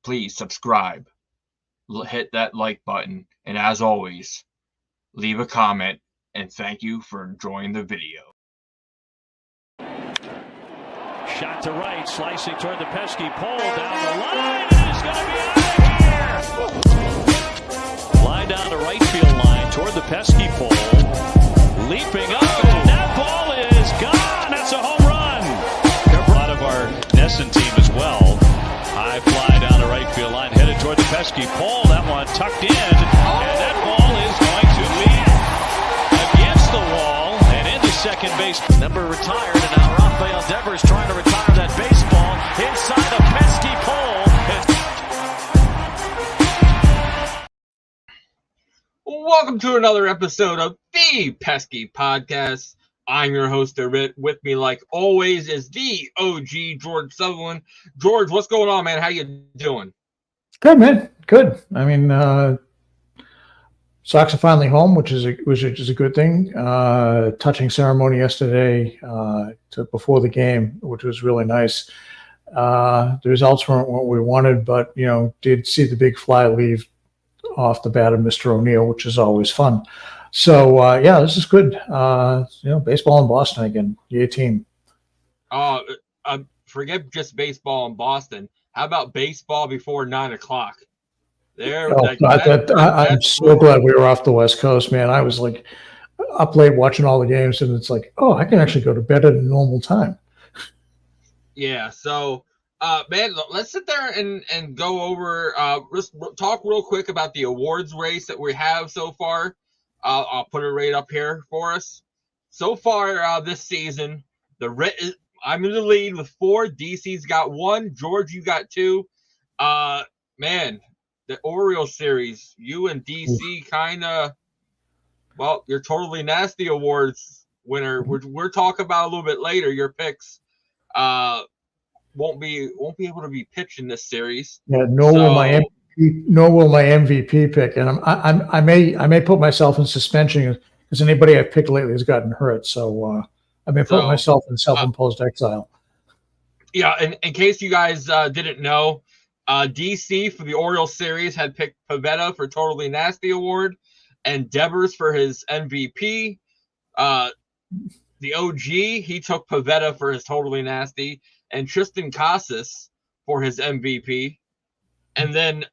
please subscribe, hit that like button, and as always, leave a comment, and thank you for enjoying the video. Shot to right, slicing toward the pesky pole, down the line, and it's going to be out of here! Line down the right field line toward the pesky pole, leaping up, and that ball is gone! That's a home run! A lot of our Nesson team as well. High fly down the right field line, headed toward the pesky pole. That one tucked in, and that ball is going to be against the wall and into second base. Number retired, and now Rafaela Devers trying to retire that baseball inside the pesky pole. Welcome to another episode of the Pesky Podcast. I'm your host, Ritt. With me, like always, is the OG George Sutherland. George, what's going on, man? How you doing? Good, man. Good. I mean, Sox are finally home, which is a good thing. Touching ceremony yesterday before the game, which was really nice. The results weren't what we wanted, but did see the big fly leave off the bat of Mr. O'Neill, which is always fun. So this is good. Baseball in Boston again. Yay, team. Forget just baseball in Boston. How about baseball before 9 o'clock? I'm so glad we were off the West Coast, man. I was like up late watching all the games, and it's like, I can actually go to bed at a normal time. Yeah. So, man, let's sit there and go over. Let's talk real quick about the awards race that we have so far. I'll put it right up here for us. So far this season, I'm in the lead with 4. DC's got 1. George, you got 2. Man, the Orioles series, you and DC kind of, your Totally Nasty Awards winner. We're talking about a little bit later. Your picks won't be able to be pitched in this series. Yeah, nor will my MVP pick, and I may put myself in suspension because anybody I've picked lately has gotten hurt. So I may put myself in self-imposed exile. Yeah, and in case you guys didn't know, DC for the Orioles series had picked Pivetta for Totally Nasty Award and Devers for his MVP. The OG, he took Pivetta for his Totally Nasty and Tristan Casas for his MVP. And then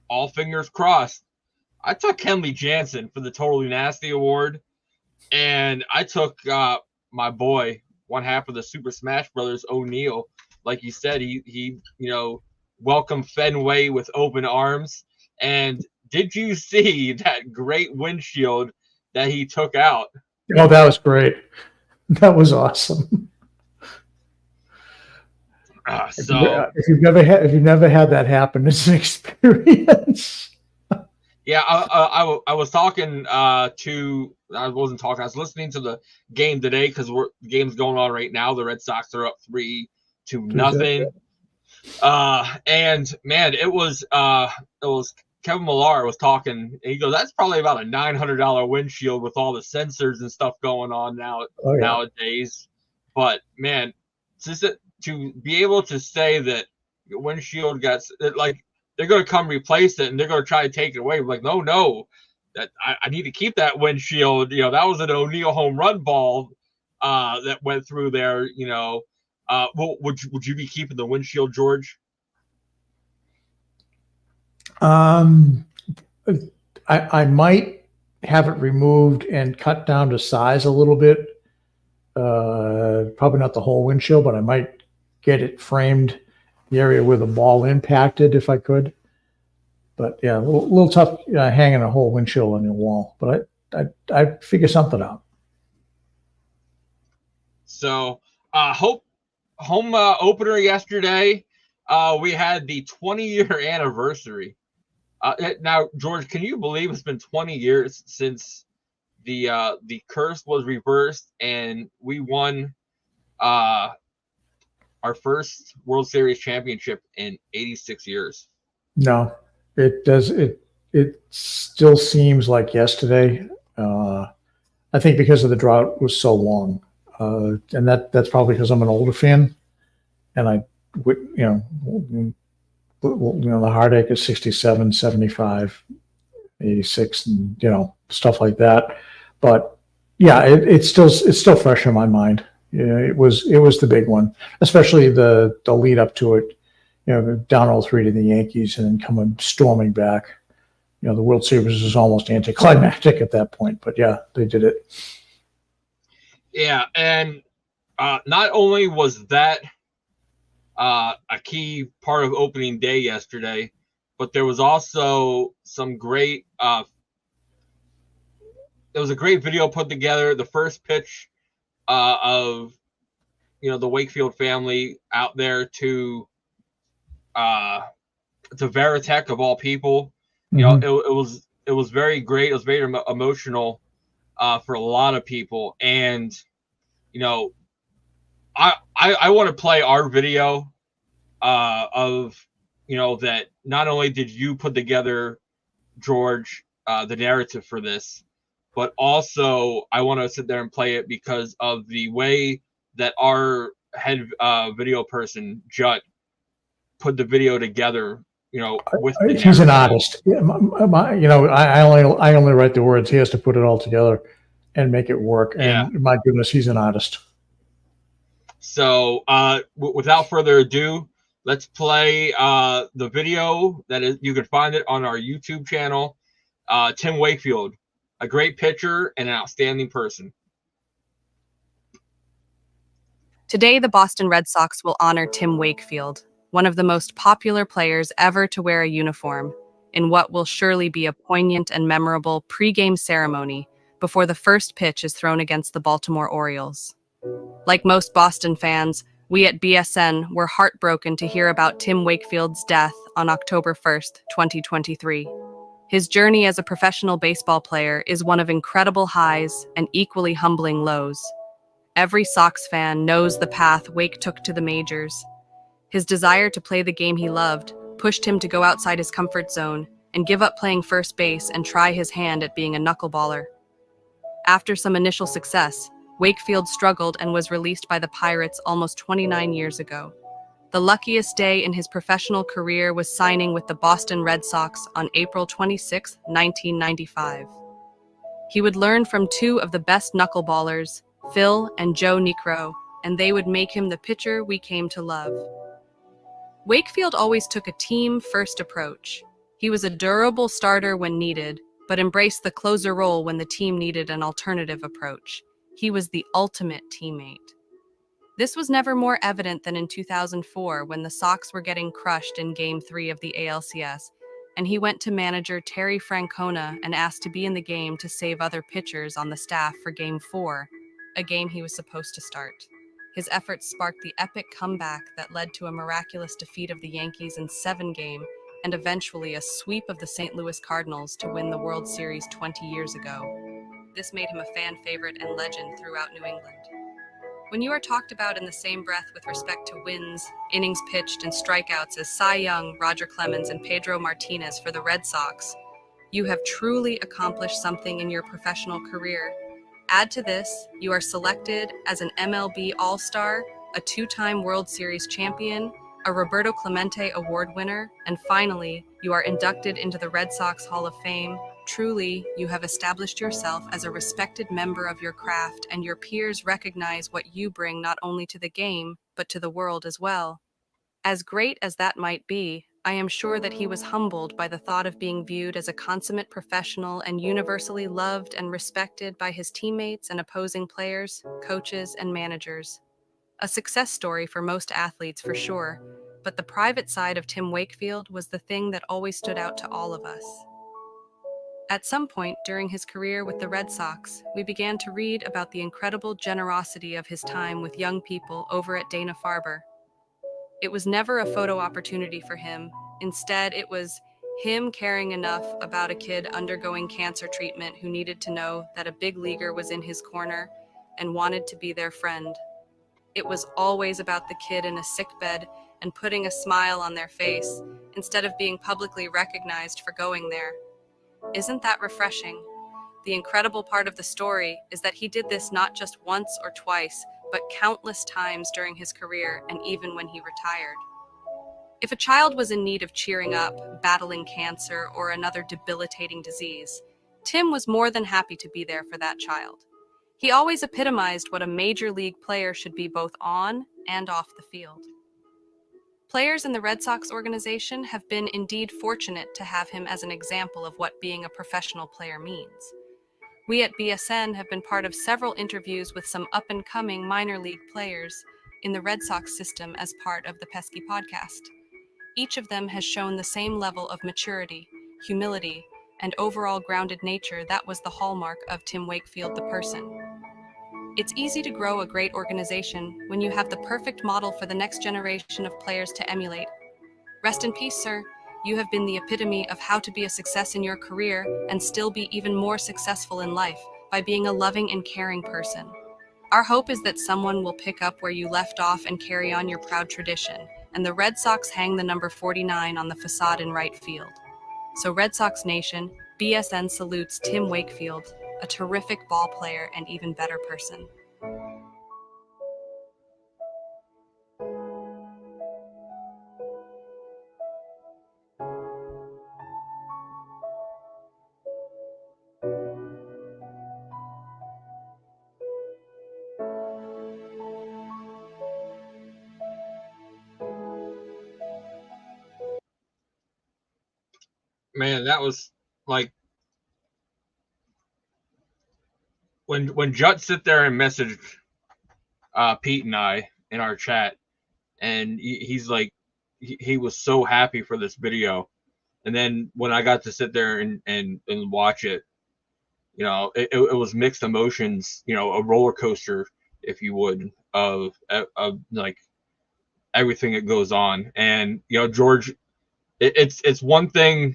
all fingers crossed, I took Kenley Jansen for the Totally Nasty Award. And I took my boy, one half of the Super Smash Brothers, O'Neill. Like you said, he welcomed Fenway with open arms. And did you see that great windshield that he took out? Oh, that was great. That was awesome. If you've never had that happen, it's an experience. Yeah, I was talking I was listening to the game today because the game's going on right now. The Red Sox are up 3-0. And man, it was Kevin Millar was talking, and he goes, "That's probably about a $900 windshield with all the sensors and stuff going on nowadays." But man, to be able to say that your windshield got like they're going to come replace it and they're going to try to take it away. Like, no, that I need to keep that windshield. That was an O'Neill home run ball that went through there. Would you be keeping the windshield, George? I might have it removed and cut down to size a little bit. Probably not the whole windshield, but I might get it framed the area where the ball impacted if I could. But yeah, a little tough hanging a whole windshield on your wall. But I'd figure something out. So home opener yesterday, we had the 20-year anniversary. Now, George, can you believe it's been 20 years since the curse was reversed and we won our first World Series championship in 86 years? No, it does. It still seems like yesterday. I think because of the drought was so long, and that's probably because I'm an older fan, and I would the heartache is 67, 75, 86, and stuff like that. But yeah, it's still fresh in my mind. Yeah, it was the big one, especially the lead up to it. Down 0-3 to the Yankees and then coming storming back. The World Series was almost anticlimactic at that point, but yeah, they did it. Yeah, and not only was that a key part of opening day yesterday, but there was also some great. There was a great video put together. The first pitch of the Wakefield family out there to Veritek of all people. Mm-hmm. It was very great. It was very emotional for a lot of people, and I want to play our video of that. Not only did you put together, George, the narrative for this, but also I want to sit there and play it because of the way that our head video person Judd put the video together. With the he's an artist. Yeah, I only write the words. He has to put it all together and make it work. And yeah. My goodness, he's an artist. So without further ado, let's play the video. You can find it on our YouTube channel. Tim Wakefield, a great pitcher and an outstanding person. Today, the Boston Red Sox will honor Tim Wakefield, one of the most popular players ever to wear a uniform, in what will surely be a poignant and memorable pre-game ceremony before the first pitch is thrown against the Baltimore Orioles. Like most Boston fans, we at BSN were heartbroken to hear about Tim Wakefield's death on October 1st, 2023. His journey as a professional baseball player is one of incredible highs and equally humbling lows. Every Sox fan knows the path Wake took to the majors. His desire to play the game he loved pushed him to go outside his comfort zone and give up playing first base and try his hand at being a knuckleballer. After some initial success, Wakefield struggled and was released by the Pirates almost 29 years ago. The luckiest day in his professional career was signing with the Boston Red Sox on April 26, 1995. He would learn from two of the best knuckleballers, Phil and Joe Niekro, and they would make him the pitcher we came to love. Wakefield always took a team-first approach. He was a durable starter when needed, but embraced the closer role when the team needed an alternative approach. He was the ultimate teammate. This was never more evident than in 2004 when the Sox were getting crushed in Game 3 of the ALCS, and he went to manager Terry Francona and asked to be in the game to save other pitchers on the staff for Game 4, a game he was supposed to start. His efforts sparked the epic comeback that led to a miraculous defeat of the Yankees in 7-game and eventually a sweep of the St. Louis Cardinals to win the World Series 20 years ago. This made him a fan favorite and legend throughout New England. When you are talked about in the same breath with respect to wins, innings pitched, and strikeouts as Cy Young, Roger Clemens, and Pedro Martinez for the Red Sox, you have truly accomplished something in your professional career. Add to this, you are selected as an MLB All-Star, a 2-time World Series champion, a Roberto Clemente Award winner, and finally, you are inducted into the Red Sox Hall of Fame. Truly, you have established yourself as a respected member of your craft, and your peers recognize what you bring not only to the game, but to the world as well. As great as that might be, I am sure that he was humbled by the thought of being viewed as a consummate professional and universally loved and respected by his teammates and opposing players, coaches, and managers. A success story for most athletes for sure, but the private side of Tim Wakefield was the thing that always stood out to all of us. At some point during his career with the Red Sox, we began to read about the incredible generosity of his time with young people over at Dana-Farber. It was never a photo opportunity for him. Instead, it was him caring enough about a kid undergoing cancer treatment who needed to know that a big leaguer was in his corner and wanted to be their friend. It was always about the kid in a sickbed and putting a smile on their face instead of being publicly recognized for going there. Isn't that refreshing? The incredible part of the story is that he did this not just once or twice, but countless times during his career and even when he retired. If a child was in need of cheering up, battling cancer, or another debilitating disease, Tim was more than happy to be there for that child. He always epitomized what a major league player should be both on and off the field. Players in the Red Sox organization have been indeed fortunate to have him as an example of what being a professional player means. We at BSN have been part of several interviews with some up-and-coming minor league players in the Red Sox system as part of the Pesky Podcast. Each of them has shown the same level of maturity, humility, and overall grounded nature that was the hallmark of Tim Wakefield the person. It's easy to grow a great organization when you have the perfect model for the next generation of players to emulate. Rest in peace, sir. You have been the epitome of how to be a success in your career and still be even more successful in life by being a loving and caring person. Our hope is that someone will pick up where you left off and carry on your proud tradition, and the Red Sox hang the number 49 on the facade in right field. So Red Sox Nation, BSN salutes Tim Wakefield, a terrific ball player and even better person. Man, that was like when Jut sit there and messaged Pete and I in our chat, and he's like, he was so happy for this video. And then when I got to sit there and watch it, you know, it was mixed emotions, you know, a roller coaster, if you would, of like everything that goes on. And, you know, George, it's one thing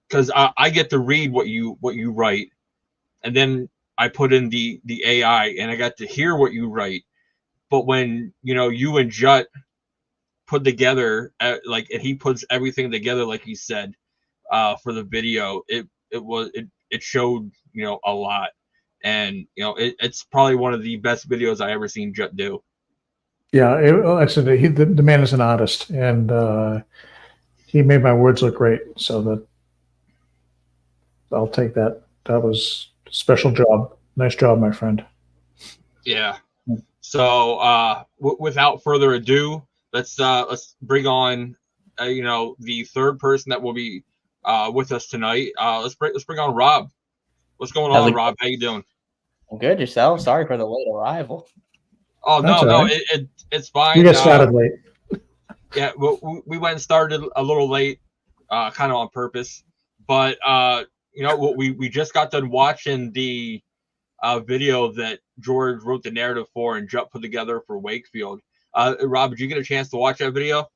because I get to read what you write, and then I put in the AI and I got to hear what you write. But when, you know, you and Jut put together, like, and he puts everything together, like he said, for the video, it showed, you know, a lot. And, you know, it's probably one of the best videos I ever seen Jut do. Yeah, like I said, the man is an artist, and he made my words look great. So that I'll take that. That was a special job. Nice job, my friend. Yeah. So without further ado, let's bring on you know, the third person that will be with us tonight. Let's bring on Rob. What's going on, Rob? How you doing? I'm good. Yourself? Sorry for the late arrival. Oh, That's no, right. it's fine. You get started late. Yeah, we went and started a little late, kind of on purpose. But you know, we just got done watching the video that George wrote the narrative for and Jupp put together for Wakefield. Rob, did you get a chance to watch that video?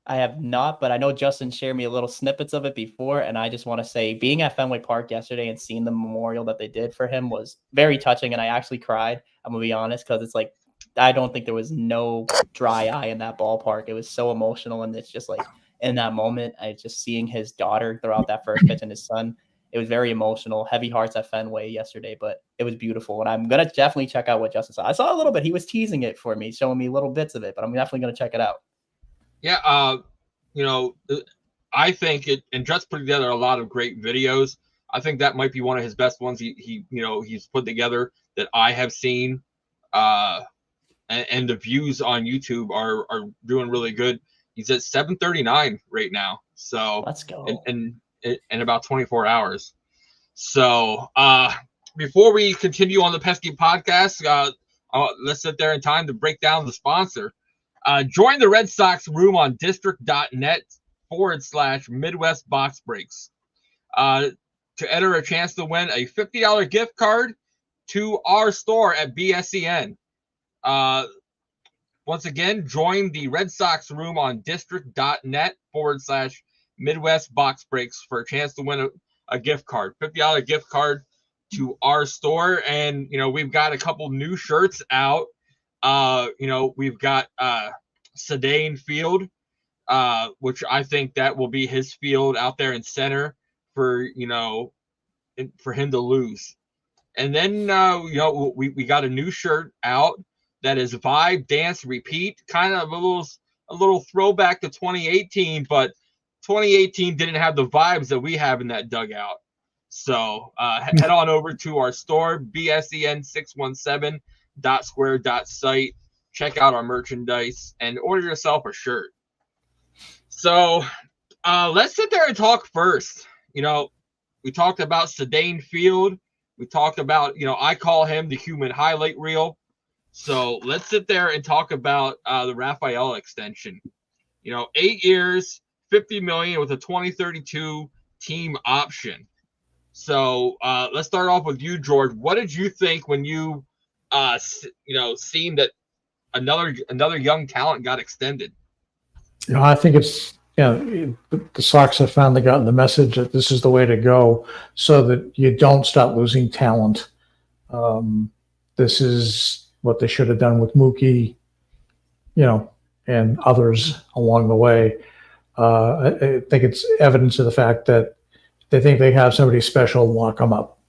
I have not, but I know Justin shared me a little snippets of it before, and I just want to say being at Fenway Park yesterday and seeing the memorial that they did for him was very touching, and I actually cried. I'm going to be honest, because it's like I don't think there was no dry eye in that ballpark. It was so emotional, and it's just like in that moment, I just seeing his daughter throw out that first pitch and his son. It was very emotional, heavy hearts at Fenway yesterday, but it was beautiful. And I'm going to definitely check out what Justin saw. I saw a little bit. He was teasing it for me, showing me little bits of it, but I'm definitely going to check it out. Yeah, you know, I think it, and Jutt's put together a lot of great videos. I think that might be one of his best ones. He you know, he's put together that I have seen, and the views on YouTube are doing really good. He's at 739 right now. So Let's go. In about 24 hours. So before we continue on the Pesky Podcast, let's sit there in time to break down the sponsor. Join the Red Sox room on district.net/Midwest Box Breaks to enter a chance to win a $50 gift card to our store at BSCN. Once again, join the Red Sox room on district.net/Midwest Box Breaks for a chance to win a gift card, $50 gift card to our store. And, you know, we've got a couple new shirts out. You know, we've got Sedaine Field, which I think that will be his field out there in center for, you know, for him to lose. And then, you know, we got a new shirt out that is Vibe, Dance, Repeat, kind of a a little throwback to 2018, but 2018 didn't have the vibes that we have in that dugout. So head on over to our store, bsen617.square.site. Check out our merchandise and order yourself a shirt. So let's sit there and talk first. You know, we talked about Sedane Field. We talked about, you know, I call him the human highlight reel. So let's sit there and talk about the Rafaela extension. You know, 8 years, $50 million with a 2032 team option. So let's start off with you, George. What did you think when you, seen that another young talent got extended? You know, I think it's, the Sox have finally gotten the message that this is the way to go, so that you don't start losing talent. This is what they should have done with Mookie, and others along the way. I think it's evidence of the fact that they think they have somebody special, lock them up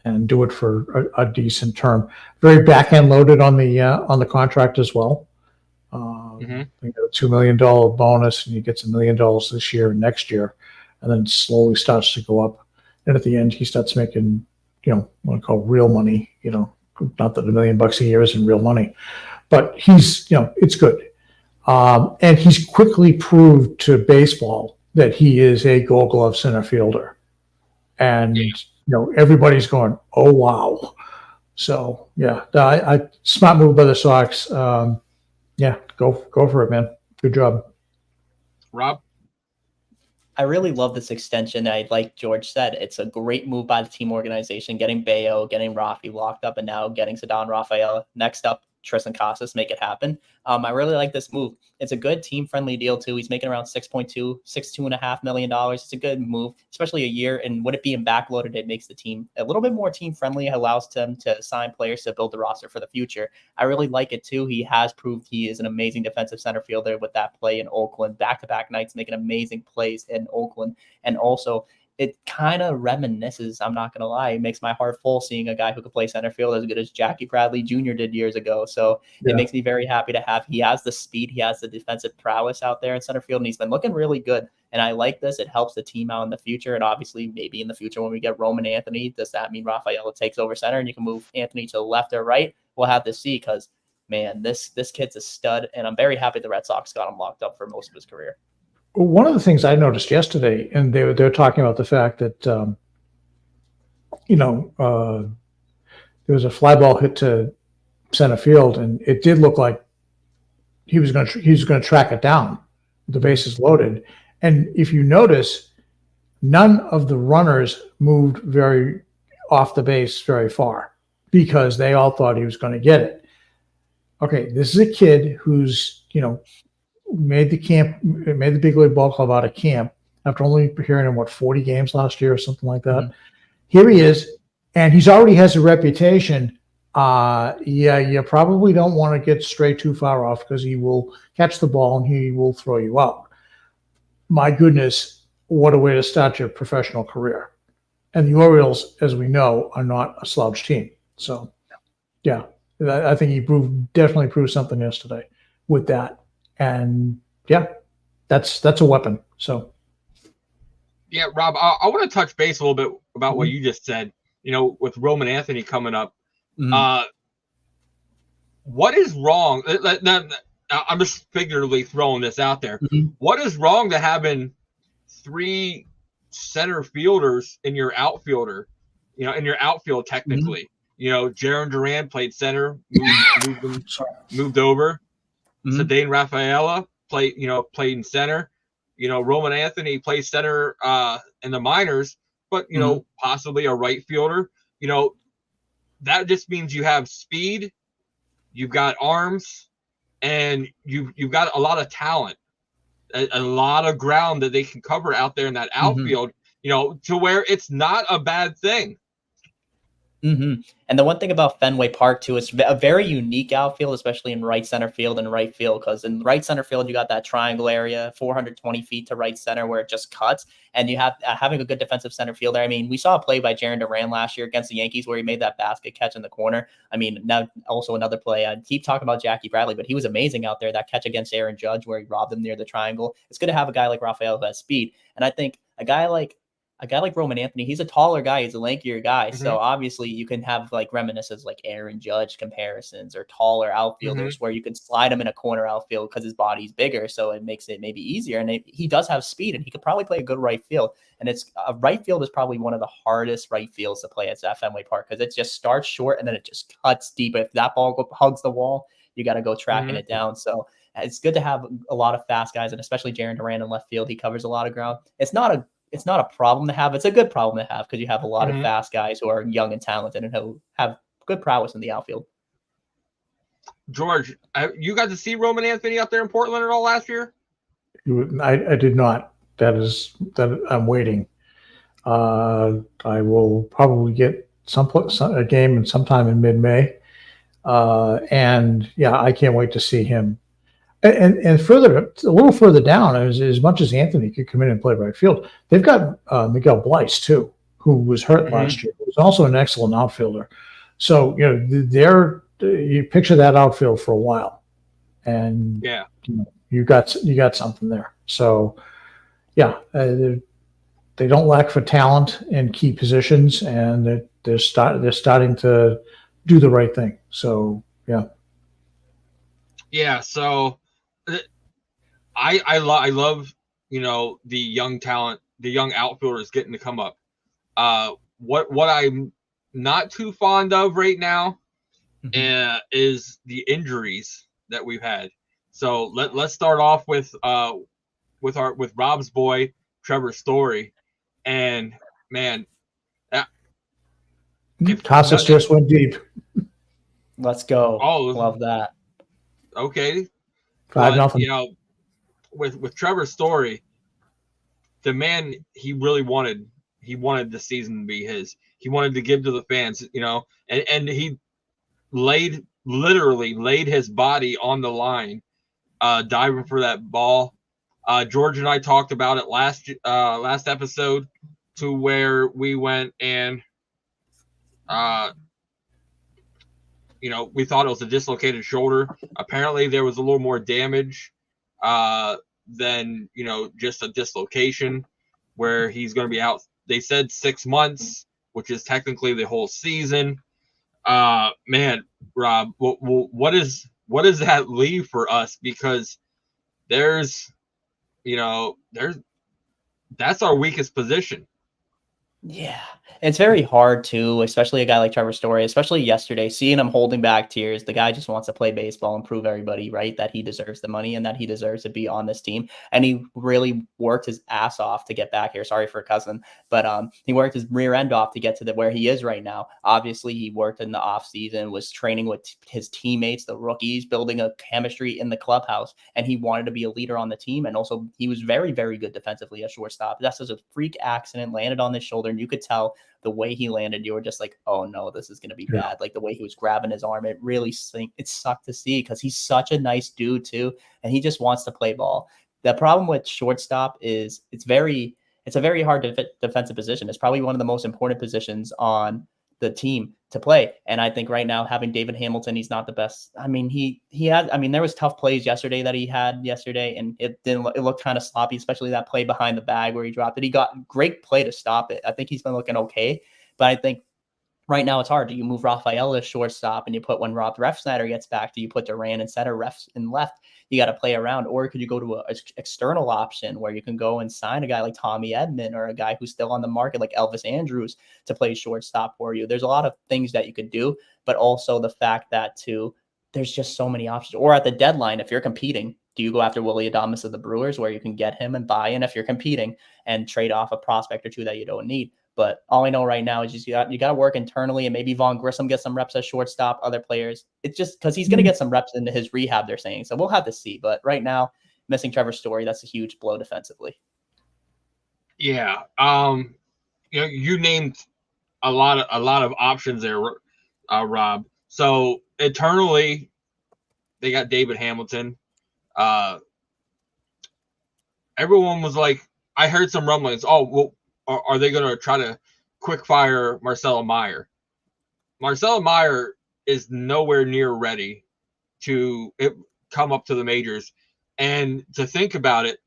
and do it for a decent term. Very back-end loaded on the contract as well. You get a $2 million bonus, and he gets $1 million this year and next year, and then slowly starts to go up. And at the end, he starts making, what I call real money. Not that $1 million a year isn't real money, but he's, it's good. And he's quickly proved to baseball that he is a Gold Glove center fielder, and everybody's going, oh wow. So I smart move by the Sox. Go for it, man. Good job. Rob? I really love this extension. Like George said, it's a great move by the team organization, getting Bayo, getting Rafi locked up, and now getting Sedane Rafaela. Next up, Tristan Casas, make it happen. I really like this move. It's a good team-friendly deal, too. He's making around $62.5 million. It's a good move, especially a year. And with it being backloaded, it makes the team a little bit more team-friendly, allows them to sign players to build the roster for the future. I really like it, too. He has proved he is an amazing defensive center fielder with that play in Oakland. Back-to-back nights, making amazing plays in Oakland. And also, it kind of reminisces, I'm not going to lie, it makes my heart full seeing a guy who could play center field as good as Jackie Bradley Jr. did years ago. So it makes me very happy to have. He has the speed, he has the defensive prowess out there in center field, and he's been looking really good. And I like this. It helps the team out in the future. And obviously, maybe in the future when we get Roman Anthony, does that mean Rafaela takes over center and you can move Anthony to the left or right? We'll have to see, because, man, this kid's a stud, and I'm very happy the Red Sox got him locked up for most of his career. One of the things I noticed yesterday, and they're talking about the fact that there was a fly ball hit to center field, and it did look like he was going to track it down. The bases loaded, and if you notice, none of the runners moved very off the base very far, because they all thought he was going to get it. Okay, this is a kid who's made the big league ball club out of camp after only appearing in 40 games last year or something like that. Here he is, and he's already has a reputation. You probably don't want to get straight too far off, because he will catch the ball and he will throw you out. My goodness, what a way to start your professional career. And the Orioles, as we know, are not a slouch team. So, I think he definitely proved something yesterday with that. And that's a weapon. So Rob, I want to touch base a little bit about what you just said, with Roman Anthony coming up. What is wrong? I'm just figuratively throwing this out there. What is wrong to having 3 center fielders in your outfielder, in your outfield technically? Jarren Duran played center, moved over. Sedane Rafaela played in center. Roman Anthony plays center in the minors, but possibly a right fielder. That just means you have speed, you've got arms, and you've got a lot of talent, a lot of ground that they can cover out there in that outfield. To where it's not a bad thing. And the one thing about Fenway Park, too, it's a very unique outfield, especially in right center field and right field, because in right center field, you got that triangle area, 420 feet to right center where it just cuts. And you have having a good defensive center fielder. I mean, we saw a play by Jaron Duran last year against the Yankees where he made that basket catch in the corner. I mean, now also another play. I keep talking about Jackie Bradley, but he was amazing out there. That catch against Aaron Judge where he robbed him near the triangle. It's good to have a guy like Rafaela who has speed. And I think a guy like Roman Anthony, he's a taller guy. He's a lankier guy. So obviously you can have like reminiscences like Aaron Judge comparisons or taller outfielders where you can slide him in a corner outfield because his body's bigger. So it makes it maybe easier. And he does have speed and he could probably play a good right field. And right field is probably one of the hardest right fields to play at Fenway Park because it just starts short and then it just cuts deep. If that ball hugs the wall, you got to go tracking it down. So it's good to have a lot of fast guys and especially Jaron Duran in left field. He covers a lot of ground. It's not a problem to have. It's a good problem to have because you have a lot of fast guys who are young and talented and who have good prowess in the outfield. George, you got to see Roman Anthony out there in Portland at all last year? I did not. That I'm waiting. I will probably get a game sometime in mid-May. And yeah, I can't wait to see him. And a little further down, as much as Anthony could come in and play right field, they've got Miguel Bleis too, who was hurt last year. He was also an excellent outfielder. So you picture that outfield for a while, and you got something there. So yeah, they don't lack for talent in key positions, and they're starting to do the right thing. So yeah. Yeah, so I love the young talent, the young outfielders getting to come up. What I'm not too fond of right now is the injuries that we've had. So let's start off with Rob's boy Trevor Story, and man, Casas just went deep. Let's go. Oh, love that. Okay. 5-0. With Trevor Story, the man, he really wanted the season to be his. He wanted to give to the fans, and he literally laid his body on the line, diving for that ball. George and I talked about it last episode, to where we went and we thought it was a dislocated shoulder. Apparently there was a little more damage than just a dislocation, where he's going to be out. They said 6 months, which is technically the whole season. Man, Rob, what does that leave for us? Because that's our weakest position. Yeah, it's very hard too, especially a guy like Trevor Story, especially yesterday, seeing him holding back tears. The guy just wants to play baseball and prove everybody right that he deserves the money and that he deserves to be on this team. And he really worked his ass off to get back here. Sorry for cussing, but he worked his rear end off to get to where he is right now. Obviously, he worked in the off season, was training with his teammates, the rookies, building a chemistry in the clubhouse, and he wanted to be a leader on the team. And also, he was very, very good defensively at shortstop. That's just a freak accident, landed on his shoulder, and you could tell the way he landed, you were just like, oh no, this is going to be bad. Like the way he was grabbing his arm, it really it sucked to see because he's such a nice dude too. And he just wants to play ball. The problem with shortstop is it's a very hard defensive position. It's probably one of the most important positions on the team to play. And I think right now having David Hamilton, he's not the best. I mean, there was tough plays yesterday that he had yesterday, and it looked kind of sloppy, especially that play behind the bag where he dropped it. He got great play to stop it. I think he's been looking okay, but I think right now it's hard. Do you move Rafaela shortstop and you put, when Rob Refsnyder gets back, do you put Duran in center, Refs in left? You got to play around. Or could you go to an external option where you can go and sign a guy like Tommy Edman or a guy who's still on the market like Elvis Andrews to play shortstop for you? There's a lot of things that you could do, but also the fact that too, there's just so many options. Or at the deadline, if you're competing, do you go after Willy Adames of the Brewers where you can get him and buy in if you're competing and trade off a prospect or two that you don't need? But all I know right now is just you got to work internally, and maybe Vaughn Grissom gets some reps at shortstop, other players. It's just because he's going to get some reps into his rehab, they're saying. So we'll have to see. But right now, missing Trevor Story, that's a huge blow defensively. Yeah. You named a lot of options there, Rob. So internally, they got David Hamilton. Everyone was like, I heard some rumblings. Oh, well, are they going to try to quick fire Marcelo Meyer? Marcelo Meyer is nowhere near ready to come up to the majors. And to think about it,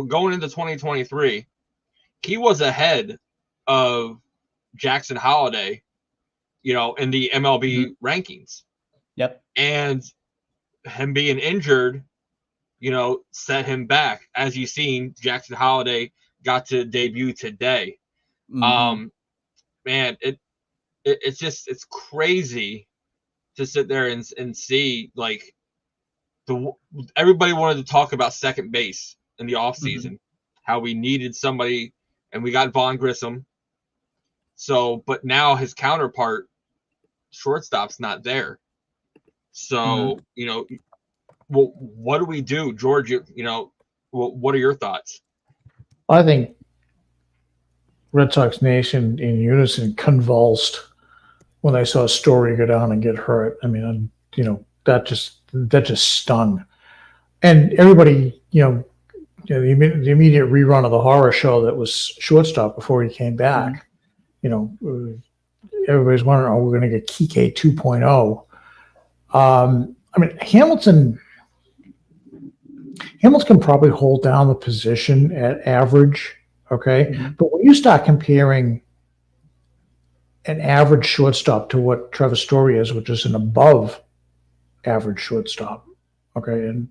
going into 2023, he was ahead of Jackson Holiday, in the MLB rankings. Yep. And him being injured, set him back. As you've seen, Jackson Holiday got to debut today. Man, it's crazy to sit there and see, like, everybody wanted to talk about second base in the offseason, how we needed somebody, and we got Vaughn Grissom. So, but now his counterpart, shortstop's not there. So, well, what do we do, George? What are your thoughts? I think Red Sox Nation in unison convulsed when they saw Story go down and get hurt. I mean, that just stung, and everybody, the immediate rerun of the horror show that was shortstop before he came back. Everybody's wondering, oh, we're going to get Kike 2.0. I mean, Hamilton can probably hold down the position at average, okay? But when you start comparing an average shortstop to what Trevor Story is, which is an above average shortstop, okay, and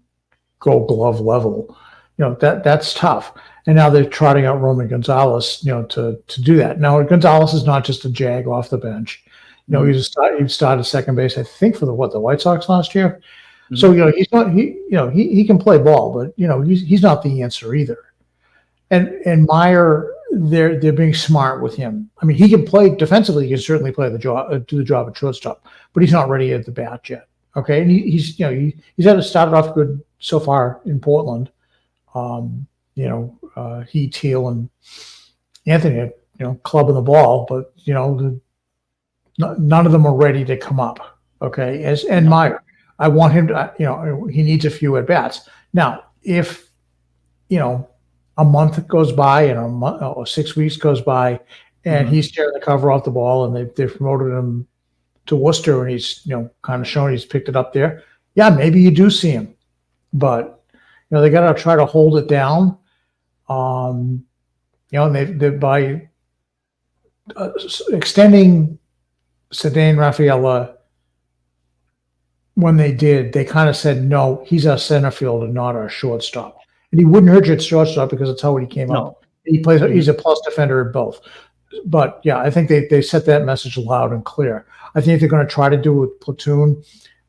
Gold Glove level, that's tough. And now they're trotting out Roman Gonzalez, to do that. Now, Gonzalez is not just a jag off the bench. He started second base, I think, for the White Sox last year. So he's not he can play ball, but he's not the answer either. And Meyer, they're being smart with him. I mean, he can play defensively. He can certainly play do the job at shortstop, but he's not ready at the bat yet. Okay, and he's had to start off good so far in Portland. He, Teal, and Anthony, clubbing the ball, but none of them are ready to come up. Okay, and Meyer, I want him to, he needs a few at bats. Now, if a month goes by and a month or 6 weeks goes by, and he's tearing the cover off the ball, and they've promoted him to Worcester, and he's kind of shown he's picked it up there. Yeah, maybe you do see him, but they got to try to hold it down. And they by extending Ceddanne Rafaela, when they did, they kind of said, no, he's our center fielder, not our shortstop. And he wouldn't hurt you at shortstop because that's how he came up. He's a plus defender at both. But yeah, I think they set that message loud and clear. I think they're going to try to do it with platoon.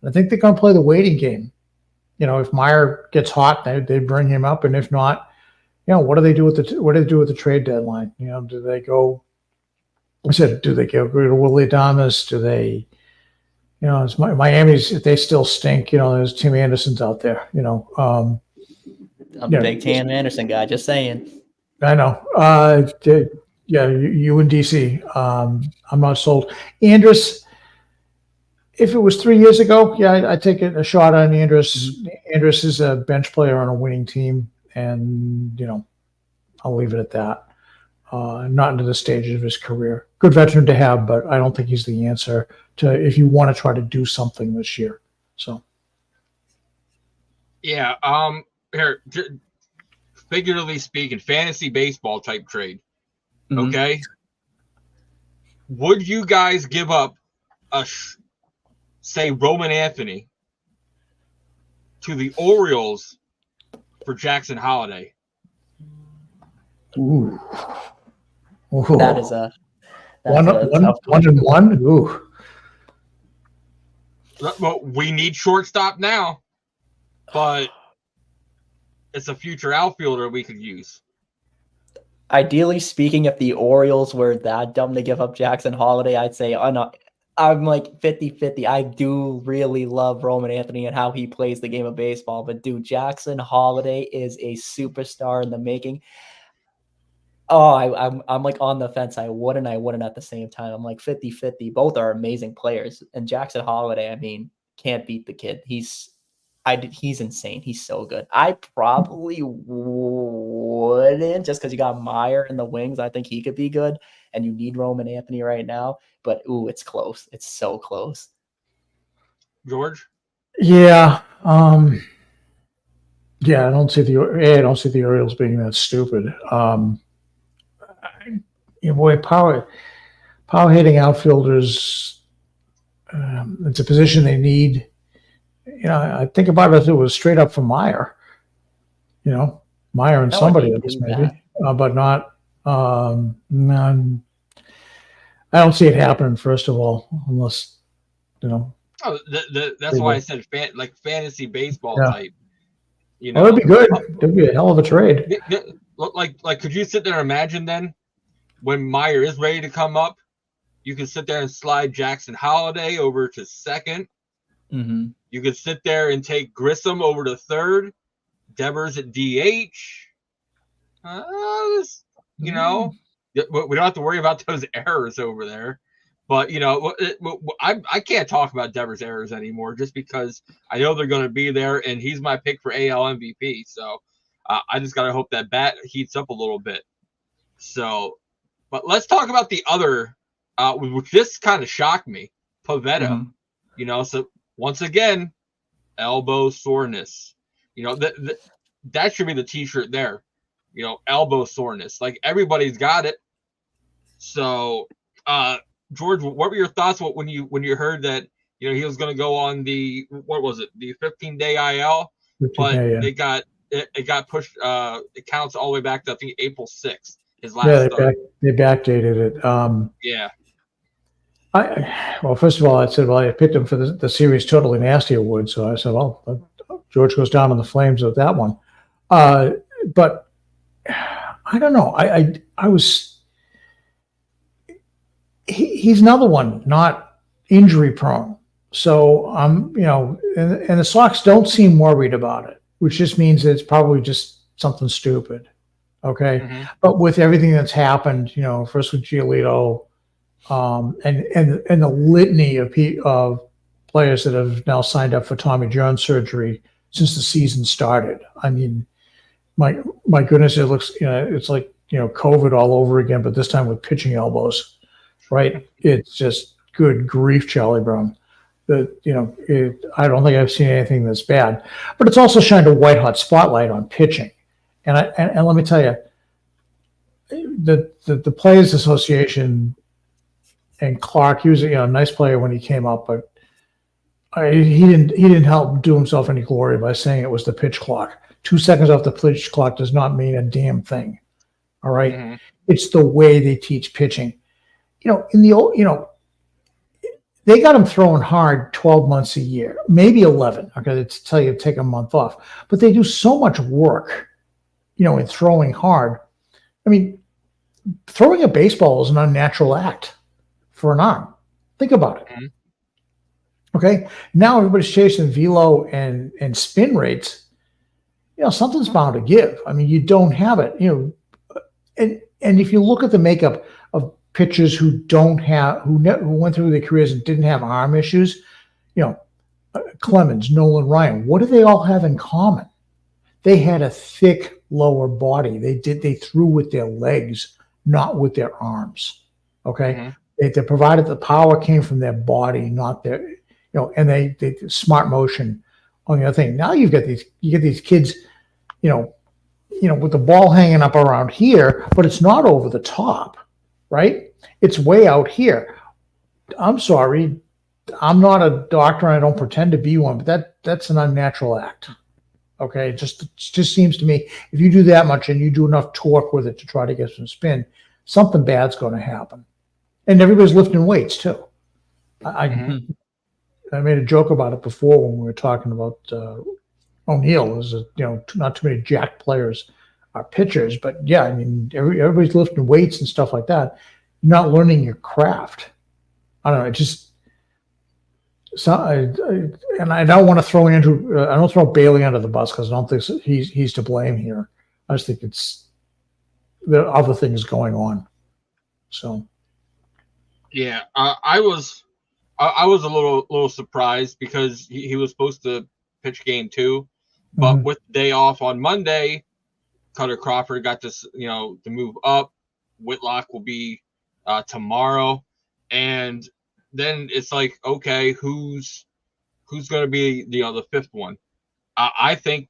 I think they're going to play the waiting game. If Meyer gets hot, they bring him up, and if not, what do they do with the trade deadline? Do they go? I said, do they get rid of Willie Adames? Do they? It's Miami's. If they still stink, there's Tim Anderson's out there. I'm a big Tim Anderson guy. Just saying. I know. You in DC. I'm not sold. Andrus. If it was 3 years ago, I'd take a shot on Andrus. Andrus is a bench player on a winning team, and I'll leave it at that. Not into the stages of his career. Good veteran to have, but I don't think he's the answer to if you want to try to do something this year. So, yeah. Here, figuratively speaking, fantasy baseball type trade. Okay. Would you guys give up say Roman Anthony to the Orioles for Jackson Holiday? Ooh. That is a one and one. Ooh. Well, we need shortstop now, but it's a future outfielder we could use. Ideally speaking, if the Orioles were that dumb to give up Jackson Holiday, I'd say I'm like 50-50. I do really love Roman Anthony and how he plays the game of baseball, but dude, Jackson Holiday is a superstar in the making. Oh, I'm like on the fence. I wouldn't at the same time. I'm like 50-50. Both are amazing players. And Jackson Holiday, I mean, can't beat the kid. He's insane. He's so good. I probably wouldn't, just because you got Meyer in the wings. I think he could be good, and you need Roman Anthony right now. But it's close. It's so close. George? Yeah. Yeah, I don't see the Orioles being that stupid. Power hitting outfielders. It's a position they need. I think about it. It was straight up for Meyer. Meyer and somebody else maybe, but not. None. I don't see it happening. First of all, unless Oh, that's why I said fantasy baseball type. That'd be good. That'd be a hell of a trade. Like, could you sit there and imagine then, when Meyer is ready to come up, you can sit there and slide Jackson Holiday over to second. Mm-hmm. You could sit there and take Grissom over to third. Devers at DH. We don't have to worry about those errors over there. But, I can't talk about Devers' errors anymore just because I know they're going to be there, and he's my pick for AL MVP. So I just got to hope that bat heats up a little bit. So, but let's talk about the other, which just kind of shocked me, Pavetta. Mm-hmm. So once again, elbow soreness. That should be the T-shirt there. Elbow soreness. Like, everybody's got it. So, George, what were your thoughts when you heard that he was going to go on the 15-day IL, but it got pushed. It counts all the way back to I think April 6th. His last start. They backdated it. Yeah. First of all, I said, I picked him for the series Totally Nasty Award, so I said, George goes down in the flames with that one. But I don't know. I was. He's another one, not injury prone. So and the Sox don't seem worried about it, which just means it's probably just something stupid. Okay. Mm-hmm. But with everything that's happened, first with Giolito, and the litany of players that have now signed up for Tommy John surgery since the season started. I mean, my goodness, it looks, it's like, COVID all over again, but this time with pitching elbows. Right, it's just good grief, Charlie Brown. I don't think I've seen anything that's bad, but it's also shined a white hot spotlight on pitching. And let me tell you, the Players Association and Clark, he was a nice player when he came up, but he didn't help do himself any glory by saying it was the pitch clock. 2 seconds off the pitch clock does not mean a damn thing. All right, Mm-hmm. It's the way they teach pitching. In the old, they got him throwing hard 12 months a year, maybe 11. Okay, to tell you to take a month off, but they do so much work, in throwing hard. I mean, throwing a baseball is an unnatural act for an arm. Think about it. Mm-hmm. Okay, now everybody's chasing velo and spin rates. Something's bound to give. I mean, you don't have it. And if you look at the makeup of pitchers who went through their careers and didn't have arm issues, Clemens, Nolan Ryan, what do they all have in common? They had a thick lower body. They threw with their legs, not with their arms. Okay. Mm-hmm. They provided the power came from their body, not their, and they smart motion on the other thing. Now you get these kids, with the ball hanging up around here, but it's not over the top. Right? It's way out here. I'm sorry. I'm not a doctor and I don't pretend to be one, but that's an unnatural act. Okay. It just seems to me, if you do that much and you do enough torque with it to try to get some spin, something bad's going to happen. And everybody's lifting weights too. I made a joke about it before when we were talking about O'Neill. Is not too many jacked players are pitchers, but yeah, I mean, everybody's lifting weights and stuff like that. You're not learning your craft. I don't know. It just, and I don't want to throw Andrew. I don't throw Bailey under the bus because I don't think he's to blame here. I just think it's there are other things going on. So, yeah, I was a little surprised because he was supposed to pitch game 2, but with the day off on Monday, Cutter Crawford got this, to move up. Whitlock will be tomorrow, and then it's like, okay, who's going to be the fifth one? I think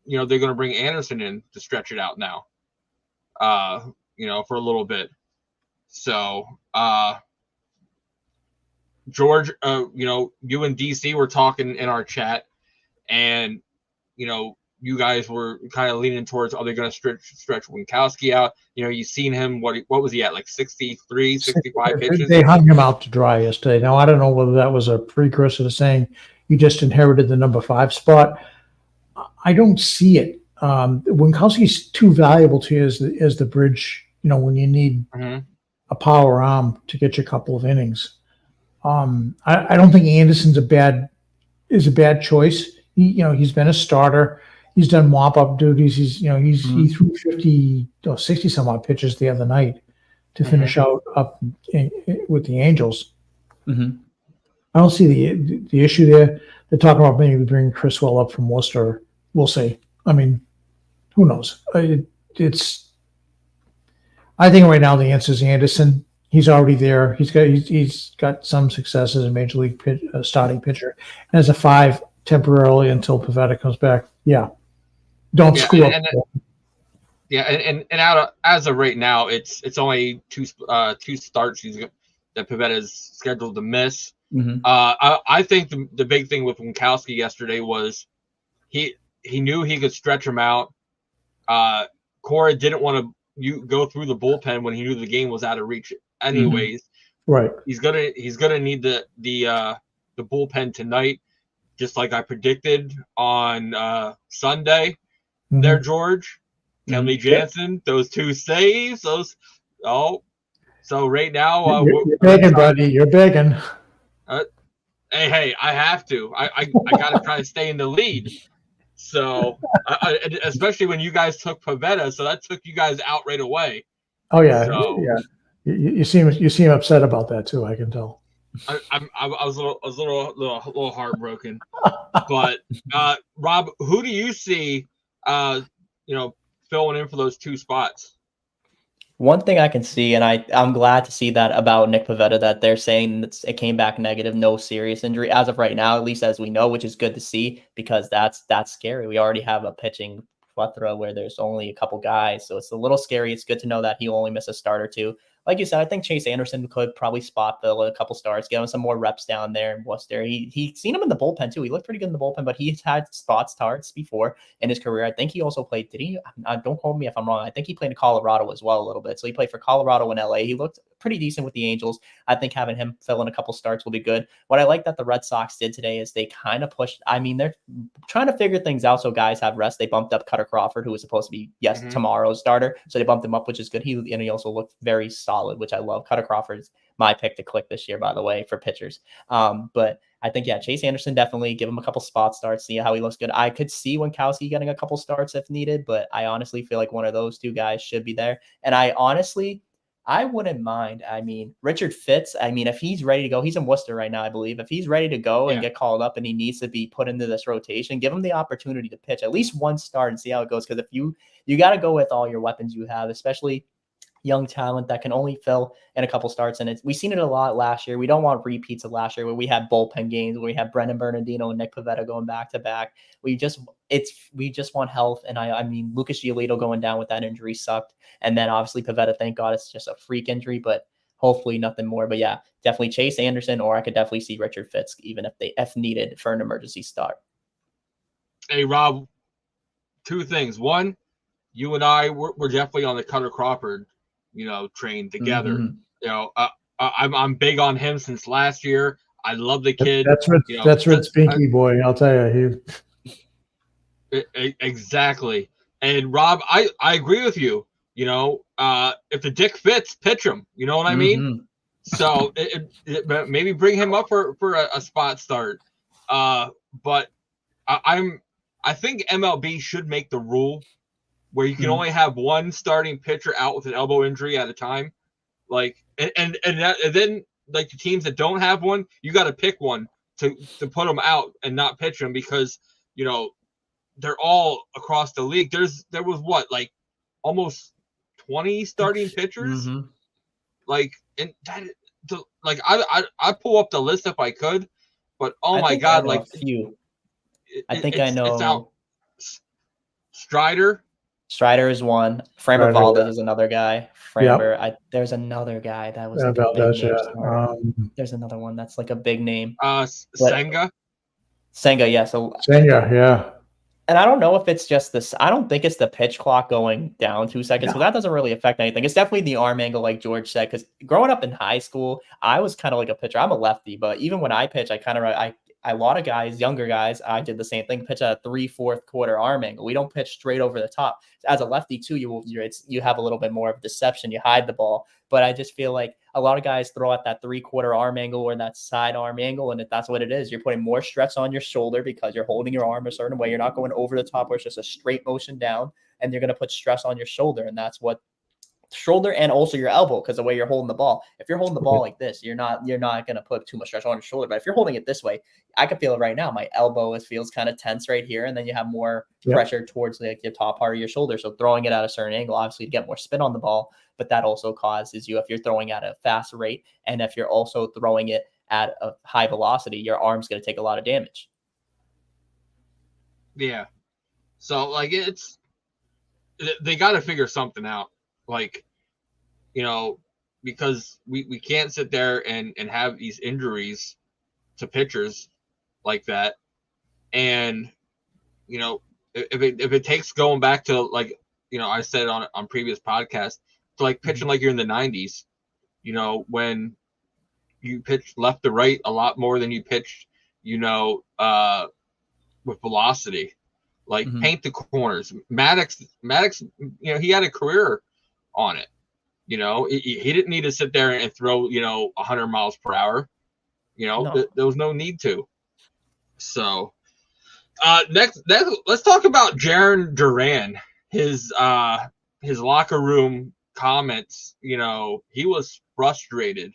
they're going to bring Anderson in to stretch it out now, for a little bit. So George, you and DC were talking in our chat, and you guys were kind of leaning towards, are they going to stretch Winkowski out? You've seen him, what was he at, like 63, 65 pitches? They hung him out to dry yesterday. Now, I don't know whether that was a precursor to saying you just inherited the number 5 spot. I don't see it. Winkowski's too valuable to you as the bridge, when you need a power arm to get you a couple of innings. I don't think Anderson's a bad choice. He's been a starter. He's done mop-up duties. He threw 60 some odd pitches the other night to finish out up with the Angels. I don't see the issue there. They're talking about maybe bringing Criswell up from Worcester. We'll see. I mean, who knows? I think right now the answer is Anderson. He's already there. He's got some success as a major league starting pitcher, and as a 5 temporarily until Pivetta comes back. Yeah. Don't screw up. And as of right now, it's only two starts that Pivetta is scheduled to miss. I think the big thing with Winkowski yesterday was he knew he could stretch him out. Cora didn't want to go through the bullpen when he knew the game was out of reach anyways. Right. He's gonna need the bullpen tonight, just like I predicted on Sunday. There, George, Kenley Jansen, those 2 saves. So right now, you're begging, buddy. You're begging. Hey, I have to. I got to try to stay in the lead. So, especially when you guys took Pivetta, so that took you guys out right away. Oh yeah, yeah. You seem upset about that too. I can tell. I was a little heartbroken. But Rob, who do you see? Filling in for those 2 spots. One thing I can see, and I'm glad to see that about Nick Pivetta, that they're saying that it came back negative, no serious injury as of right now, at least as we know, which is good to see because that's scary. We already have a pitching plethora where there's only a couple guys, so it's a little scary. It's good to know that he'll only miss a start or 2. Like you said, I think Chase Anderson could probably spot fill a couple starts, get him some more reps down there in Worcester. He's seen him in the bullpen too. He looked pretty good in the bullpen, but he's had spot starts before in his career. I think he also played, did he? Don't quote me if I'm wrong. I think he played in Colorado as well a little bit. So he played for Colorado and LA. He looked pretty decent with the Angels. I think having him fill in a couple starts will be good. What I like that the Red Sox did today is they kind of pushed, they're trying to figure things out so guys have rest. They bumped up Cutter Crawford, who was supposed to be, tomorrow's starter. So they bumped him up, which is good. He also looked very solid, which I love. Cutter Crawford's my pick to click this year, by the way, for pitchers. But I think, Chase Anderson, definitely give him a couple spot starts, see how he looks good. I could see Winkowski getting a couple starts if needed, but I honestly feel like one of those 2 guys should be there. And I wouldn't mind. Richard Fitz, if he's ready to go, he's in Worcester right now, I believe. If he's ready to go and get called up and he needs to be put into this rotation, give him the opportunity to pitch at least 1 start and see how it goes. Because if you got to go with all your weapons you have, especially young talent that can only fill in a couple starts. And we've seen it a lot last year. We don't want repeats of last year where we had bullpen games, where we had Brendan Bernardino and Nick Pivetta going back to back. We just want health. And Lucas Giolito going down with that injury sucked. And then obviously Pivetta, thank God it's just a freak injury, but hopefully nothing more. But definitely Chase Anderson, or I could definitely see Richard Fitz, even if needed for an emergency start. Hey, Rob, 2 things. One, you and I, we're definitely on the Cutter Crawford train together. I'm big on him since last year. I love the kid. That's Ritt's pinky boy. I'll tell you. Exactly. And Rob, I agree with you. If the dick fits, pitch him. You know what I mean? So maybe bring him up for a spot start. But I think MLB should make the rule where you can only have one starting pitcher out with an elbow injury at a time. Like, and then like the teams that don't have one, you got to pick one to put them out and not pitch them because, you know, they're all across the league. There was what, like almost 20 starting pitchers. Mm-hmm. Like, and that, like I pull up the list if I could, but my God, like a few. I know. It's out. Strider is one. Framber Valdez is another guy. Yep. There's another guy that was Valdez, there's another one that's like a big name. Senga, yeah. So Senga, yeah. And I don't know if it's just this. I don't think it's the pitch clock going down 2 seconds. So that doesn't really affect anything. It's definitely the arm angle, like George said. Because growing up in high school, I was kind of like a pitcher. I'm a lefty, but even when I pitch, a lot of guys, younger guys, I did the same thing. Pitch at a 3/4 quarter arm angle. We don't pitch straight over the top. As a lefty too, you have a little bit more of deception. You hide the ball, but I just feel like a lot of guys throw at that 3/4 arm angle or that side arm angle, and if that's what it is, you're putting more stress on your shoulder because you're holding your arm a certain way. You're not going over the top where it's just a straight motion down, and you're going to put stress on your shoulder, and that's what. Shoulder and also your elbow, because the way you're holding the ball. If you're holding the ball like this, you're not going to put too much stress on your shoulder. But if you're holding it this way, I can feel it right now. My elbow feels kind of tense right here, and then you have more pressure towards like your top part of your shoulder. So throwing it at a certain angle, obviously, you get more spin on the ball, but that also causes you, if you're throwing at a fast rate, and if you're also throwing it at a high velocity, your arm's going to take a lot of damage. Yeah. So like they got to figure something out. Like, you know, because we can't sit there and have these injuries to pitchers like that. And, you know, if it takes going back to, like, you know, I said on previous podcasts, to like pitching like you're in the 90s, you know, when you pitch left to right a lot more than you pitched, you know, with velocity, like paint the corners. Maddox, you know, he had a career on it. You know, he didn't need to sit there and throw, you know, 100 miles per hour. You know, there was no need to. So, next, let's talk about Jarren Duran. His locker room comments. You know, he was frustrated.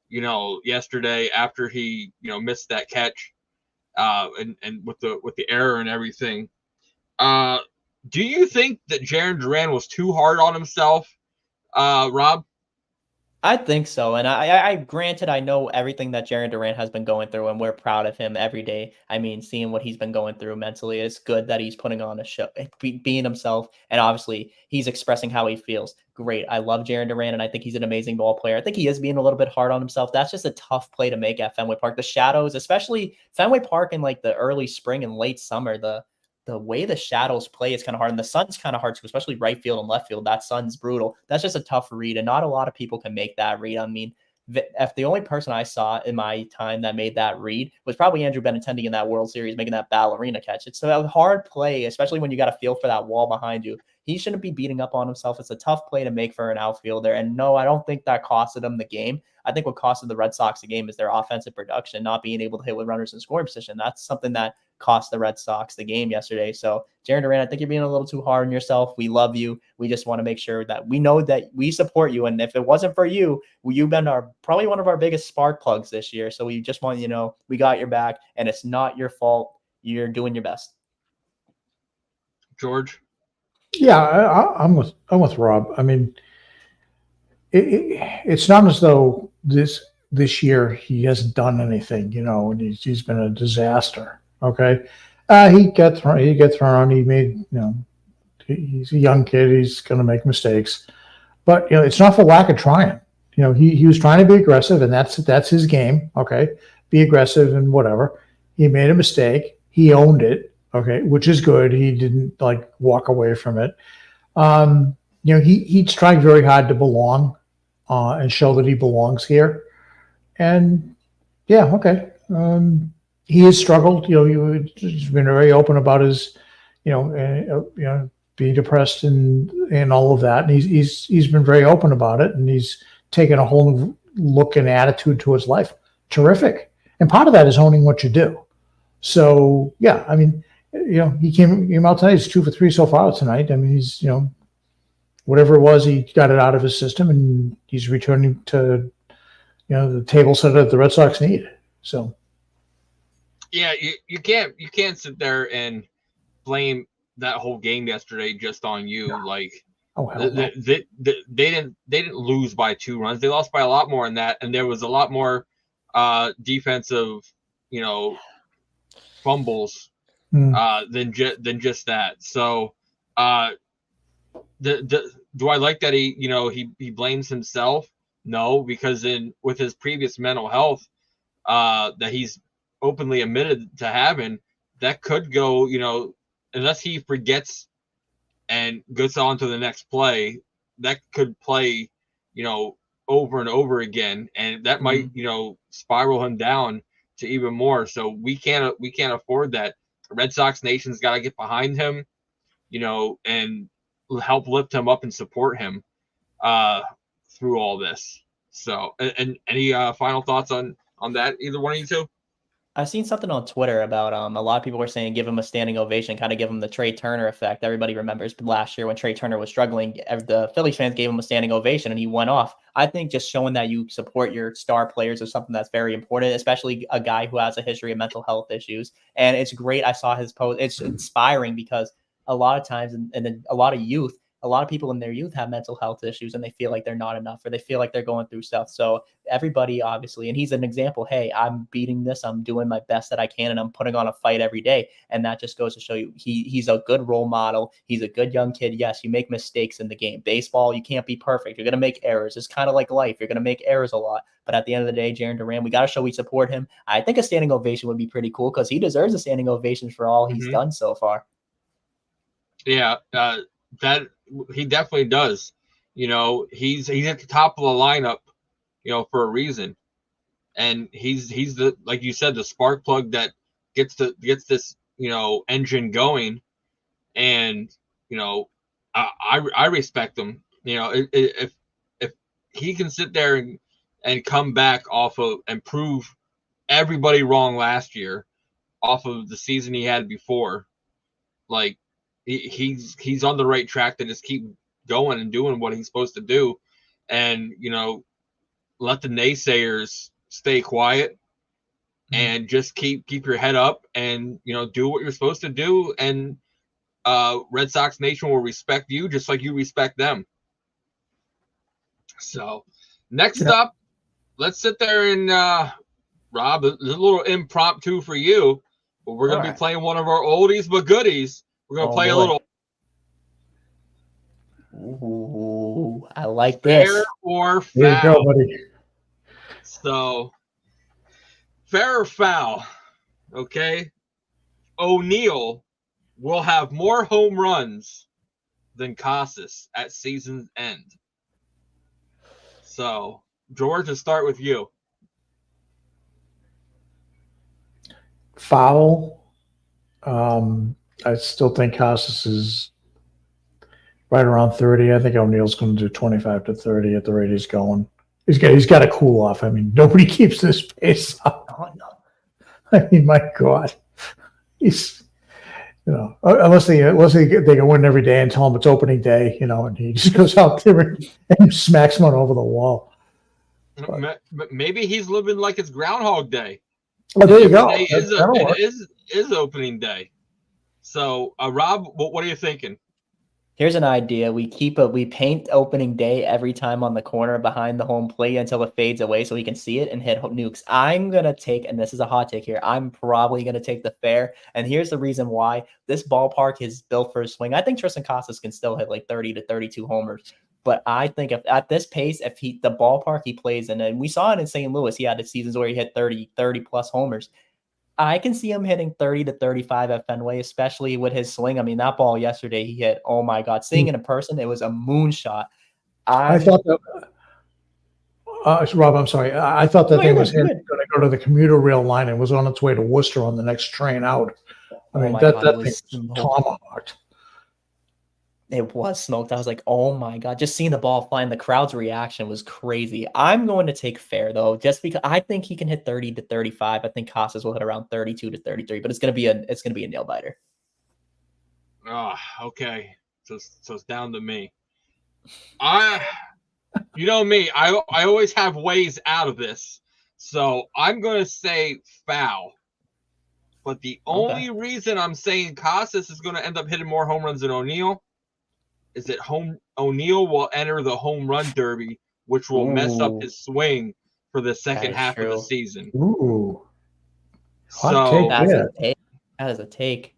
You know, yesterday after he, you know, missed that catch, and with the error and everything. Do you think that Jarren Duran was too hard on himself, Rob? I think so. And I granted, I know everything that Jarren Duran has been going through, and we're proud of him every day. I mean, seeing what he's been going through mentally, it's good that he's putting on a show, being himself. And obviously he's expressing how he feels. Great. I love Jarren Duran, and I think he's an amazing ball player. I think he is being a little bit hard on himself. That's just a tough play to make at Fenway Park. The shadows, especially Fenway Park in like the early spring and late summer, the way the shadows play is kind of hard, and the sun's kind of hard too, especially right field and left field. That sun's brutal. That's just a tough read, and not a lot of people can make that read. I mean, if the only person I saw in my time that made that read was probably Andrew Benintendi in that World Series, making that ballerina catch. It's a hard play, especially when you got to feel for that wall behind you. He shouldn't be beating up on himself. It's a tough play to make for an outfielder. And no, I don't think that costed him the game. I think what costed the Red Sox the game is their offensive production, not being able to hit with runners in scoring position. That's something that cost the Red Sox the game yesterday. So, Jarren Duran, I think you're being a little too hard on yourself. We love you. We just want to make sure that we know that we support you. And if it wasn't for you, you've been probably one of our biggest spark plugs this year. So we just want you to know we got your back, and it's not your fault. You're doing your best. George? Yeah, I'm with Rob. I mean, it's not as though this year he hasn't done anything, you know, and he's been a disaster. Okay, he got thrown. He made, you know, he's a young kid. He's going to make mistakes, but you know, it's not for lack of trying. You know, he was trying to be aggressive, and that's his game. Okay, be aggressive and whatever. He made a mistake. He owned it. Okay, which is good. He didn't like walk away from it. You know, he's trying very hard to belong and show that he belongs here. And yeah, okay. He has struggled. You know, he's been very open about his, you know, being depressed and all of that. And he's been very open about it, and he's taken a whole new look and attitude to his life. Terrific. And part of that is owning what you do. So yeah, I mean, he came out tonight. He's 2 for 3 so far tonight. I mean, he's, whatever it was, he got it out of his system, and he's returning to, the table set that the Red Sox need. So, yeah, you can't sit there and blame that whole game yesterday just on you. No. Like, they didn't lose by 2 runs. They lost by a lot more than that, and there was a lot more defensive, fumbles than just that. So, do I like that he blames himself? No, because with his previous mental health that he's openly admitted to having, that could go, unless he forgets and goes on to the next play, that could play, over and over again, and that might, spiral him down to even more. So we can't afford that. Red Sox Nation's got to get behind him, and help lift him up and support him through all this. So, and any final thoughts on that, either one of you two? I've seen something on Twitter about a lot of people were saying give him a standing ovation, kind of give him the Trey Turner effect. Everybody remembers last year when Trey Turner was struggling, the Phillies fans gave him a standing ovation and he went off. I think just showing that you support your star players is something that's very important, especially a guy who has a history of mental health issues. And it's great. I saw his post. It's inspiring because a lot of times, and a lot of people in their youth have mental health issues and they feel like they're not enough, or they feel like they're going through stuff. So everybody, obviously, and he's an example. Hey, I'm beating this. I'm doing my best that I can, and I'm putting on a fight every day. And that just goes to show you he's a good role model. He's a good young kid. Yes, you make mistakes in the game. Baseball, you can't be perfect. You're going to make errors. It's kind of like life. You're going to make errors a lot. But at the end of the day, Jarren Duran, we got to show we support him. I think a standing ovation would be pretty cool because he deserves a standing ovation for all he's done so far. Yeah, that he definitely does. He's at the top of the lineup, for a reason, and he's the, like you said, the spark plug that gets this engine going. And I respect him. If he can sit there and come back off of and prove everybody wrong last year off of the season he had before, like. He's on the right track to just keep going and doing what he's supposed to do, and let the naysayers stay quiet and just keep your head up and do what you're supposed to do, and Red Sox Nation will respect you just like you respect them. So next up, let's sit there and Rob, a little impromptu for you, but we're gonna be playing one of our oldies but goodies. We're going to play a little. Ooh, I like this. Fair or foul. There you go, buddy. So, fair or foul, okay? O'Neill will have more home runs than Casas at season's end. So, George, let's start with you. Foul. I still think Casas is right around 30. I think O'Neill's going to do 25 to 30 at the rate he's going. He's got to cool off. I mean, nobody keeps this pace up. Oh, no. I mean, my God, he's unless they can win every day and tell him it's opening day, and he just goes out there and smacks one over the wall. But maybe he's living like it's Groundhog Day. Oh, there you go. It is opening day. So, Rob, what are you thinking? Here's an idea. We paint opening day every time on the corner behind the home plate until it fades away so we can see it and hit nukes. I'm going to take, and this is a hot take here, I'm probably going to take the fair. And here's the reason why. This ballpark is built for a swing. I think Tristan Casas can still hit like 30 to 32 homers. But I think if at this pace, if the ballpark he plays in, and we saw it in St. Louis, he had seasons where he hit 30 plus homers. I can see him hitting 30 to 35 at Fenway, especially with his swing. I mean, that ball yesterday he hit, oh my God. Seeing it in person, it was a moonshot. I thought that, Rob, I'm sorry. I thought that thing was going to go to the commuter rail line and was on its way to Worcester on the next train out. I mean, that thing was tomahawked. It was smoked. I was like, oh my God, just seeing the ball flying, the crowd's reaction was crazy. I'm going to take fair though, just because I think he can hit 30 to 35. I think Casas will hit around 32 to 33, but it's going to be a nail biter. Okay. So it's down to me. You know me, I always have ways out of this. So I'm going to say foul. But the Okay. only reason I'm saying Casas is going to end up hitting more home runs than O'Neill is that O'Neill will enter the home run derby, which will mess up Ooh, his swing for the that second is half of the true. season. Ooh, hot take So That's there. a take. That is a take.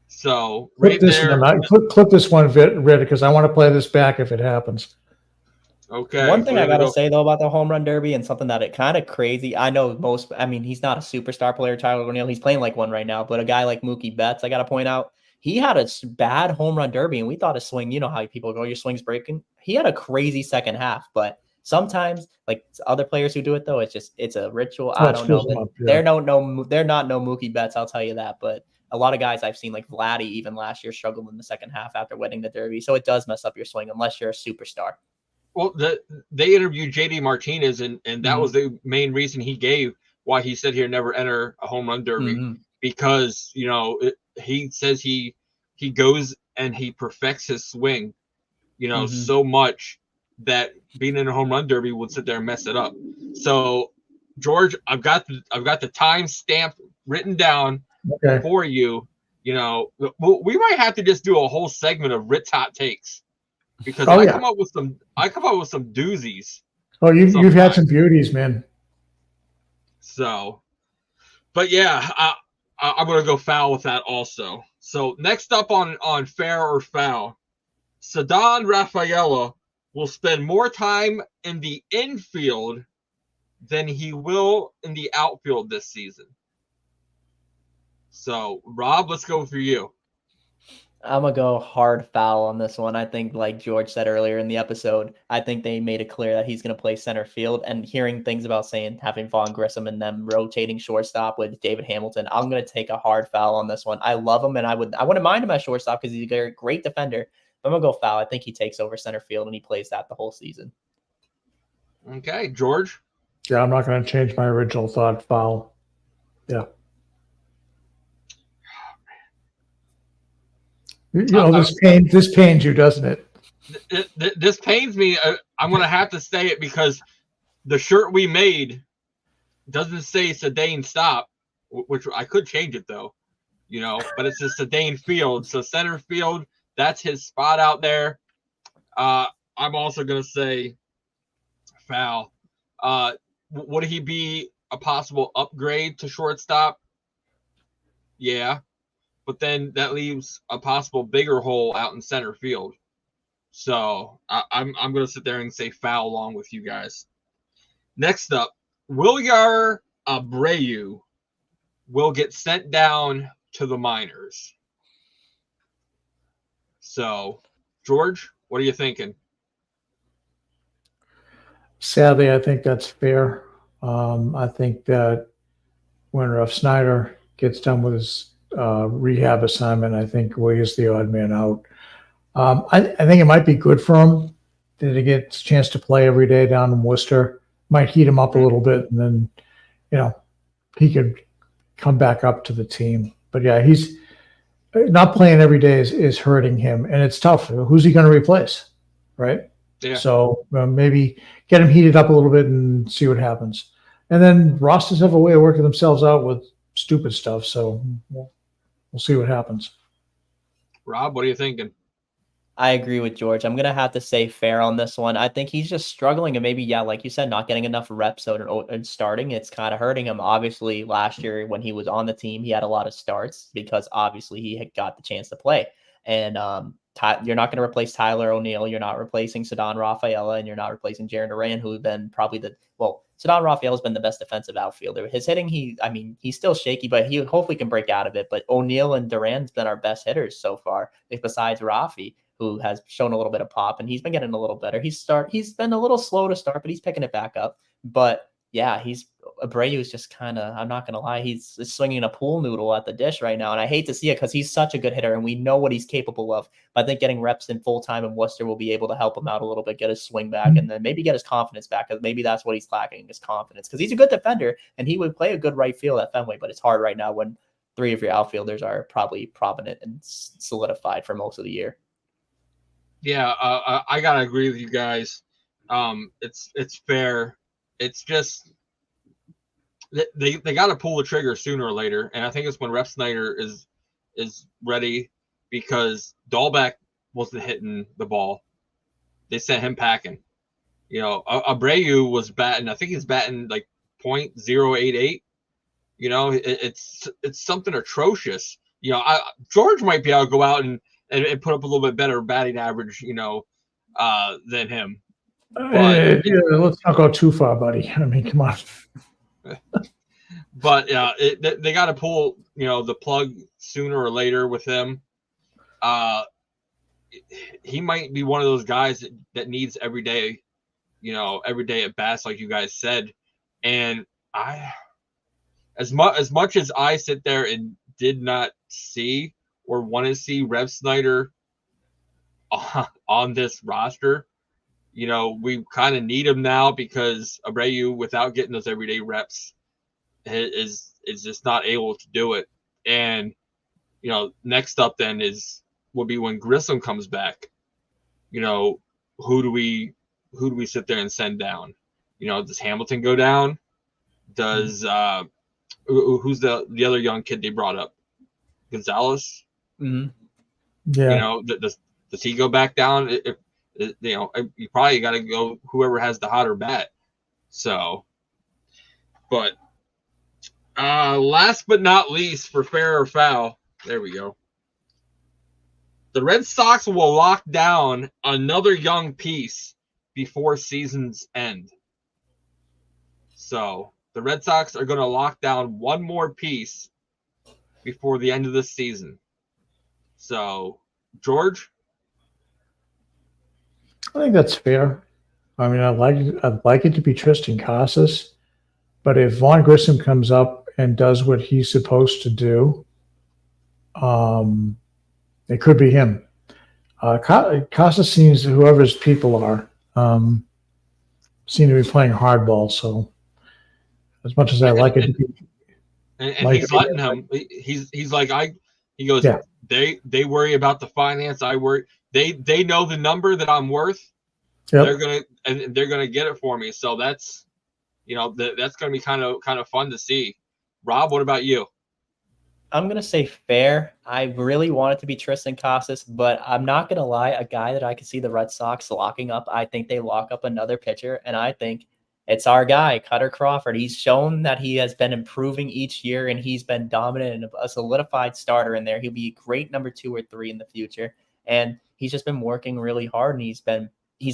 so Clip right this there. one. Clip this one, Ritt, because I want to play this back if it happens. Okay. One thing we're I gonna gotta go. say though about the home run derby and something that it kind of crazy. I know he's not a superstar player, Tyler O'Neill. He's playing like one right now, but a guy like Mookie Betts, I gotta point out, he had a bad home run derby, and we thought his swing. You know how people go, your swing's breaking. He had a crazy second half, but sometimes like other players who do it though, it's a ritual. Oh, I it don't know, screws but them up. Yeah. they're not no Mookie Betts. I'll tell you that, but. A lot of guys I've seen, like Vladdy, even last year, struggled in the second half after winning the Derby. So it does mess up your swing unless you're a superstar. Well, they interviewed JD Martinez, and that was Mm-hmm. the main reason he gave why he said he'd never enter a home run derby, Mm-hmm. because he says he goes and he perfects his swing, Mm-hmm. so much that being in a home run derby would sit there and mess it up. So, George, I've got the time stamp written down Okay. for you. We might have to just do a whole segment of Ritt's hot takes, because I come up with some doozies. Oh, you've had sometimes. some beauties, man. So, but yeah, I'm gonna go foul with that also. So next up on fair or foul, Ceddanne Rafaela will spend more time in the infield than he will in the outfield this season. So, Rob, let's go for you. I'm going to go hard foul on this one. I think, like George said earlier in the episode, I think they made it clear that he's going to play center field. And hearing things about having Vaughn Grissom and them rotating shortstop with David Hamilton, I'm going to take a hard foul on this one. I love him, and I wouldn't mind him at shortstop because he's a great defender. But I'm going to go foul. I think he takes over center field, and he plays that the whole season. Okay, George? Yeah, I'm not going to change my original thought. Foul. Yeah. This pains you, doesn't it? This pains me. I'm going to have to say it because the shirt we made doesn't say Ceddanne stop, which I could change it though, but it's just Ceddanne field. So center field, that's his spot out there. I'm also going to say foul. Would he be a possible upgrade to shortstop? Yeah. But then that leaves a possible bigger hole out in center field. So I'm going to sit there and say foul along with you guys. Next up, Wilyer Abreu will get sent down to the minors. So, George, what are you thinking? Sadly, I think that's fair. I think that when Ruff Snyder gets done with his rehab assignment, I think William's the odd man out. I think it might be good for him that he gets a chance to play every day down in Worcester. Might heat him up a little bit, and then, he could come back up to the team. But yeah, he's not playing every day is hurting him, and it's tough. Who's he going to replace, right? Yeah. So maybe get him heated up a little bit and see what happens. And then rosters have a way of working themselves out with stupid stuff. So we'll see what happens. Rob, what are you thinking? I agree with George. I'm going to have to say fair on this one. I think he's just struggling and maybe, yeah, like you said, not getting enough reps and starting. It's kind of hurting him. Obviously, last year when he was on the team, he had a lot of starts because obviously he had got the chance to play. And you're not going to replace Tyler O'Neill. You're not replacing Ceddanne Rafaela, and you're not replacing Jarren Duran, who's been probably Ceddanne Rafaela's been the best defensive outfielder. His hitting, he's still shaky, but he hopefully can break out of it. But O'Neill and Duran's been our best hitters so far, besides Rafi, who has shown a little bit of pop, and he's been getting a little better. He's been a little slow to start, but he's picking it back up. But yeah, Abreu is just kind of, I'm not going to lie, he's swinging a pool noodle at the dish right now. And I hate to see it because he's such a good hitter and we know what he's capable of. But I think getting reps in full time in Worcester will be able to help him out a little bit, get his swing back, and then maybe get his confidence back, because maybe that's what he's lacking, his confidence, because he's a good defender and he would play a good right field at Fenway. But it's hard right now when three of your outfielders are probably prominent and solidified for most of the year. Yeah, I gotta agree with you guys. It's fair. It's just they got to pull the trigger sooner or later, and I think it's when Rep Snyder is ready, because Dahlbeck wasn't hitting the ball. They sent him packing. You know, Abreu was batting. I think he's batting like .088. You know, it's something atrocious. You know, George might be able to go out and put up a little bit better batting average, you know, than him. But yeah, let's not go too far, buddy. I mean, come on. But they got to pull, you know, the plug sooner or later with him. He might be one of those guys that needs every day at bats, like you guys said. And as much as I sit there and did not see or want to see Rev Snyder on this roster, you know, we kind of need him now, because Abreu, without getting those everyday reps, is just not able to do it. And, you know, next up then will be when Grissom comes back. You know, who do we sit there and send down? You know, does Hamilton go down? Does who's the other young kid they brought up? Gonzalez? Mm-hmm. Yeah. You know, does he go back down? You know, you probably got to go whoever has the hotter bat. So, but last but not least, for fair or foul, there we go. The Red Sox will lock down another young piece before season's end. So the Red Sox are going to lock down one more piece before the end of the season. So, George? I think that's fair. I mean, I'd like it to be Tristan Casas, but if Vaughn Grissom comes up and does what he's supposed to do, it could be him. Casas seems, whoever his people are, seem to be playing hardball. So, as much as I like it to be, and he's letting him. He's like, he goes, yeah. They worry about the finance. I worry. They know the number that I'm worth. Yep. They're gonna get it for me. So that's, you know, that's gonna be kind of fun to see. Rob, what about you? I'm gonna say fair. I really want it to be Tristan Casas, but I'm not gonna lie. A guy that I can see the Red Sox locking up. I think they lock up another pitcher, and I think it's our guy, Cutter Crawford. He's shown that he has been improving each year, and he's been dominant and a solidified starter in there. He'll be a great number 2 or 3 in the future. And he's just been working really hard, and he's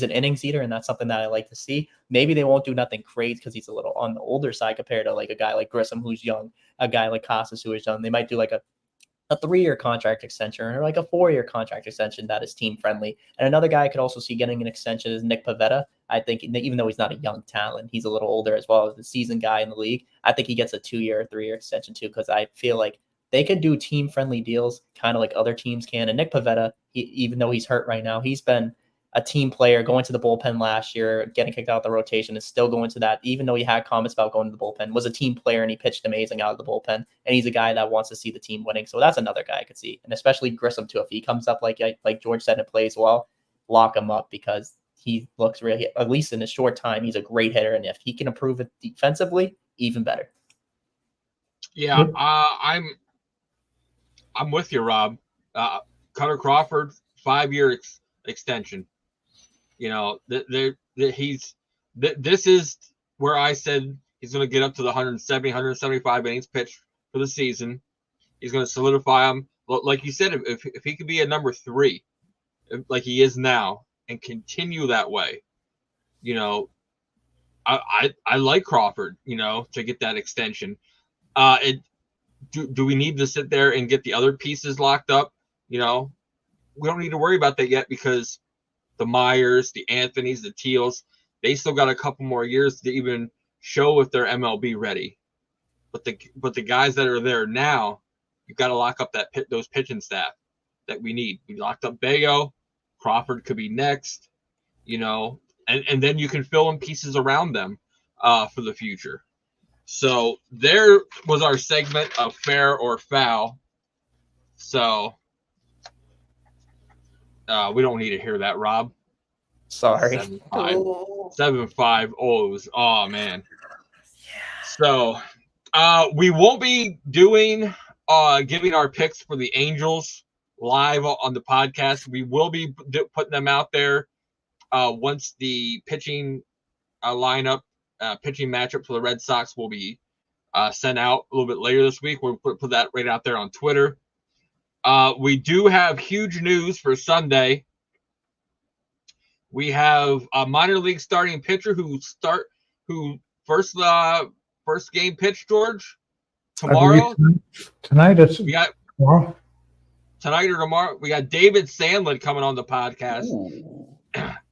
an innings eater, and that's something that I like to see. Maybe they won't do nothing crazy because he's a little on the older side compared to like a guy like Grissom who's young, a guy like Casas who is young. They might do like a 3-year contract extension or like a 4-year contract extension that is team friendly. And another guy I could also see getting an extension is Nick Pivetta. I think even though he's not a young talent, he's a little older as well as the seasoned guy in the league. I think he gets a 2-year or 3-year extension too, because I feel like they could do team friendly deals kind of like other teams can. And Nick Pivetta, even though he's hurt right now, he's been a team player going to the bullpen last year, getting kicked out of the rotation, is still going to that, even though he had comments about going to the bullpen, was a team player and he pitched amazing out of the bullpen. And he's a guy that wants to see the team winning. So that's another guy I could see. And especially Grissom too. If he comes up like George said and plays well, lock him up, because he looks really, at least in a short time, he's a great hitter. And if he can improve it defensively, even better. Yeah, I'm with you, Rob. Cutter Crawford, 5-year extension. You know, this is where I said he's going to get up to the 170, 175 innings pitched for the season. He's going to solidify him. Like you said, if he could be a number 3, like he is now, and continue that way, you know, I like Crawford, you know, to get that extension. Do we need to sit there and get the other pieces locked up? You know, we don't need to worry about that yet, because the Myers, the Anthonys, the Teals, they still got a couple more years to even show if they're MLB ready. But the guys that are there now, you've got to lock up those pitching staff that we need. We locked up Bayo, Crawford could be next, you know, and then you can fill in pieces around them for the future. So there was our segment of fair or foul. So we don't need to hear that, Rob. Sorry. 7-5 O's. Oh man. So we won't be doing giving our picks for the Angels live on the podcast. We will be putting them out there once the pitching lineup, pitching matchup for the Red Sox will be sent out a little bit later this week. We'll put that right out there on Twitter. We do have huge news for Sunday. We have a minor league starting pitcher who first game pitch, George, tomorrow. Tonight we got tomorrow. Tonight or tomorrow. We got David Sandlin coming on the podcast.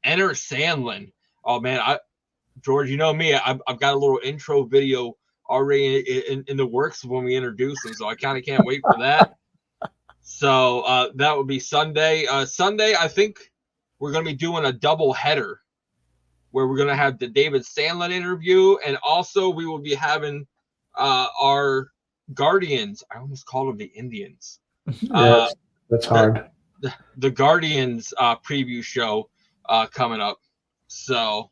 Enter Sandlin. Oh man, George, you know me. I've got a little intro video already in the works when we introduce him, so I kind of can't wait for that. So that would be Sunday. Sunday, I think we're going to be doing a double header where we're going to have the David Sandlin interview, and also we will be having our Guardians. I almost called them the Indians. That's hard. The Guardians preview show coming up. So,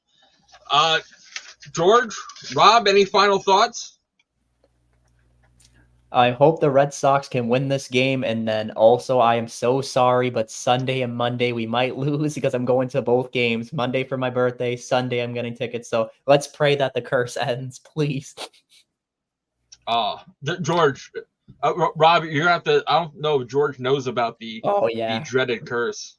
George, Rob, any final thoughts? I hope the Red Sox can win this game. And then also, I am so sorry, but Sunday and Monday we might lose because I'm going to both games. Monday for my birthday, Sunday I'm getting tickets. So let's pray that the curse ends, please. George, Rob, you're gonna have to. I don't know if George knows about the dreaded curse.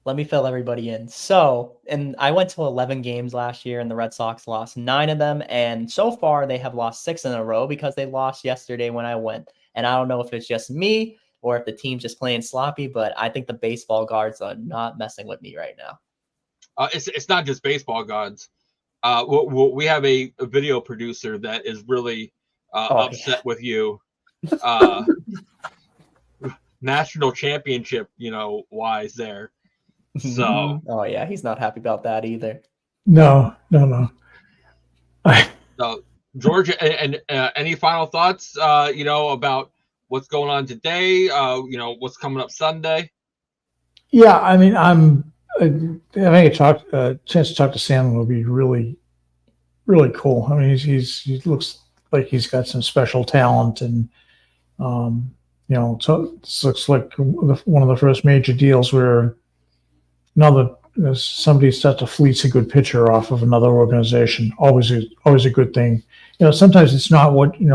Let me fill everybody in. So, and I went to 11 games last year, and the Red Sox lost 9 of them. And so far, they have lost 6 in a row because they lost yesterday when I went. And I don't know if it's just me or if the team's just playing sloppy, but I think the baseball gods are not messing with me right now. It's not just baseball gods. We have a video producer that is really upset with you. National championship, wise there. So, oh yeah, he's not happy about that either. No. So, George, and any final thoughts? About what's going on today. What's coming up Sunday. Yeah, I mean, having a chance to talk to Sam will be really, really cool. I mean, he looks like he's got some special talent, and so this looks like one of the first major deals where somebody starts to fleece a good pitcher off of another organization. Always a good thing. Sometimes it's not what you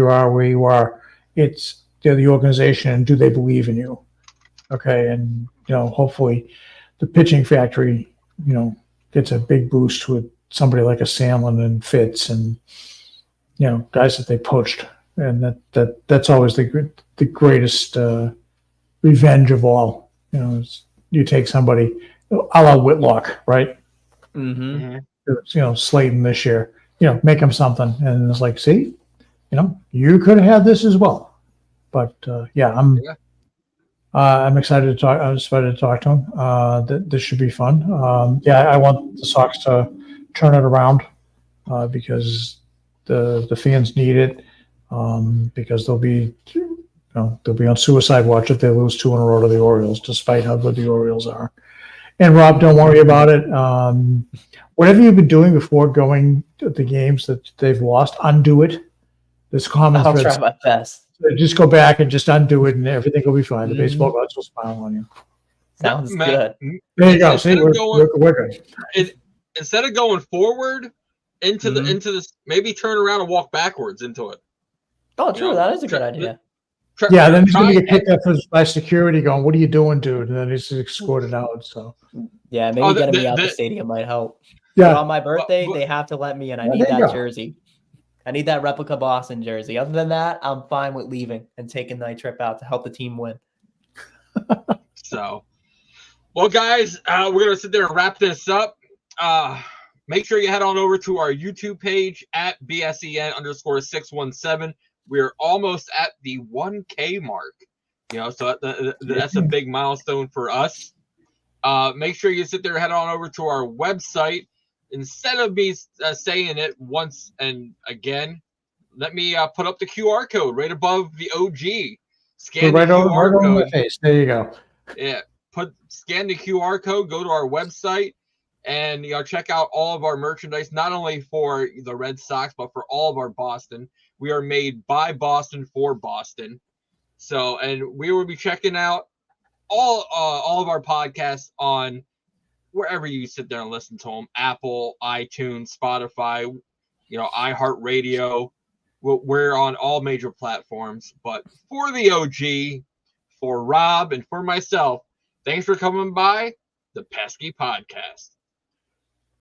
are, where you are. It's the organization, and do they believe in you? Okay, and hopefully the pitching factory gets a big boost with somebody like a Sandlin and Fitz and guys that they poached, and that's always the greatest revenge of all. You take somebody a la Whitlock, right? Mm-hmm. Slayton this year, make him something, and it's like, see, you could have had this as well. But I'm excited to talk. I'm excited to talk to him. This should be fun. I want the Sox to turn it around because the fans need it. Because they'll be on suicide watch if they lose 2 in a row to the Orioles, despite how good the Orioles are. And Rob, don't worry about it. Whatever you've been doing before going to the games that they've lost, undo it. There's common I'll threads. try my best. Just go back and just undo it, and everything will be fine. The baseball gods will smile on you. Sounds good. There you go. See, we're good. Instead of going forward into this, maybe turn around and walk backwards into it. Oh, true. That is a good idea. Then he's going to get kicked out by security going, "What are you doing, dude?" And then he's escorted out. So, yeah, maybe getting me out the stadium might help. Yeah. But on my birthday, they have to let me in. I need that jersey. I need that replica Boston jersey. Other than that, I'm fine with leaving and taking my trip out to help the team win. So, well, guys, we're going to sit there and wrap this up. Make sure you head on over to our YouTube page at BSEN_617. We're almost at the 1K mark, so that's a big milestone for us. Make sure you sit there and head on over to our website, instead of me saying it once and again, let me put up the QR code right above the OG. Scan the QR over code. my face. There you go. Yeah, scan the QR code, go to our website, and check out all of our merchandise, not only for the Red Sox, but for all of our Boston. We are made by Boston for Boston. So, and we will be checking out all of our podcasts on wherever you sit there and listen to them: Apple, iTunes, Spotify, iHeartRadio. We're on all major platforms. But for the OG, for Rob, and for myself, thanks for coming by the Pesky Podcast.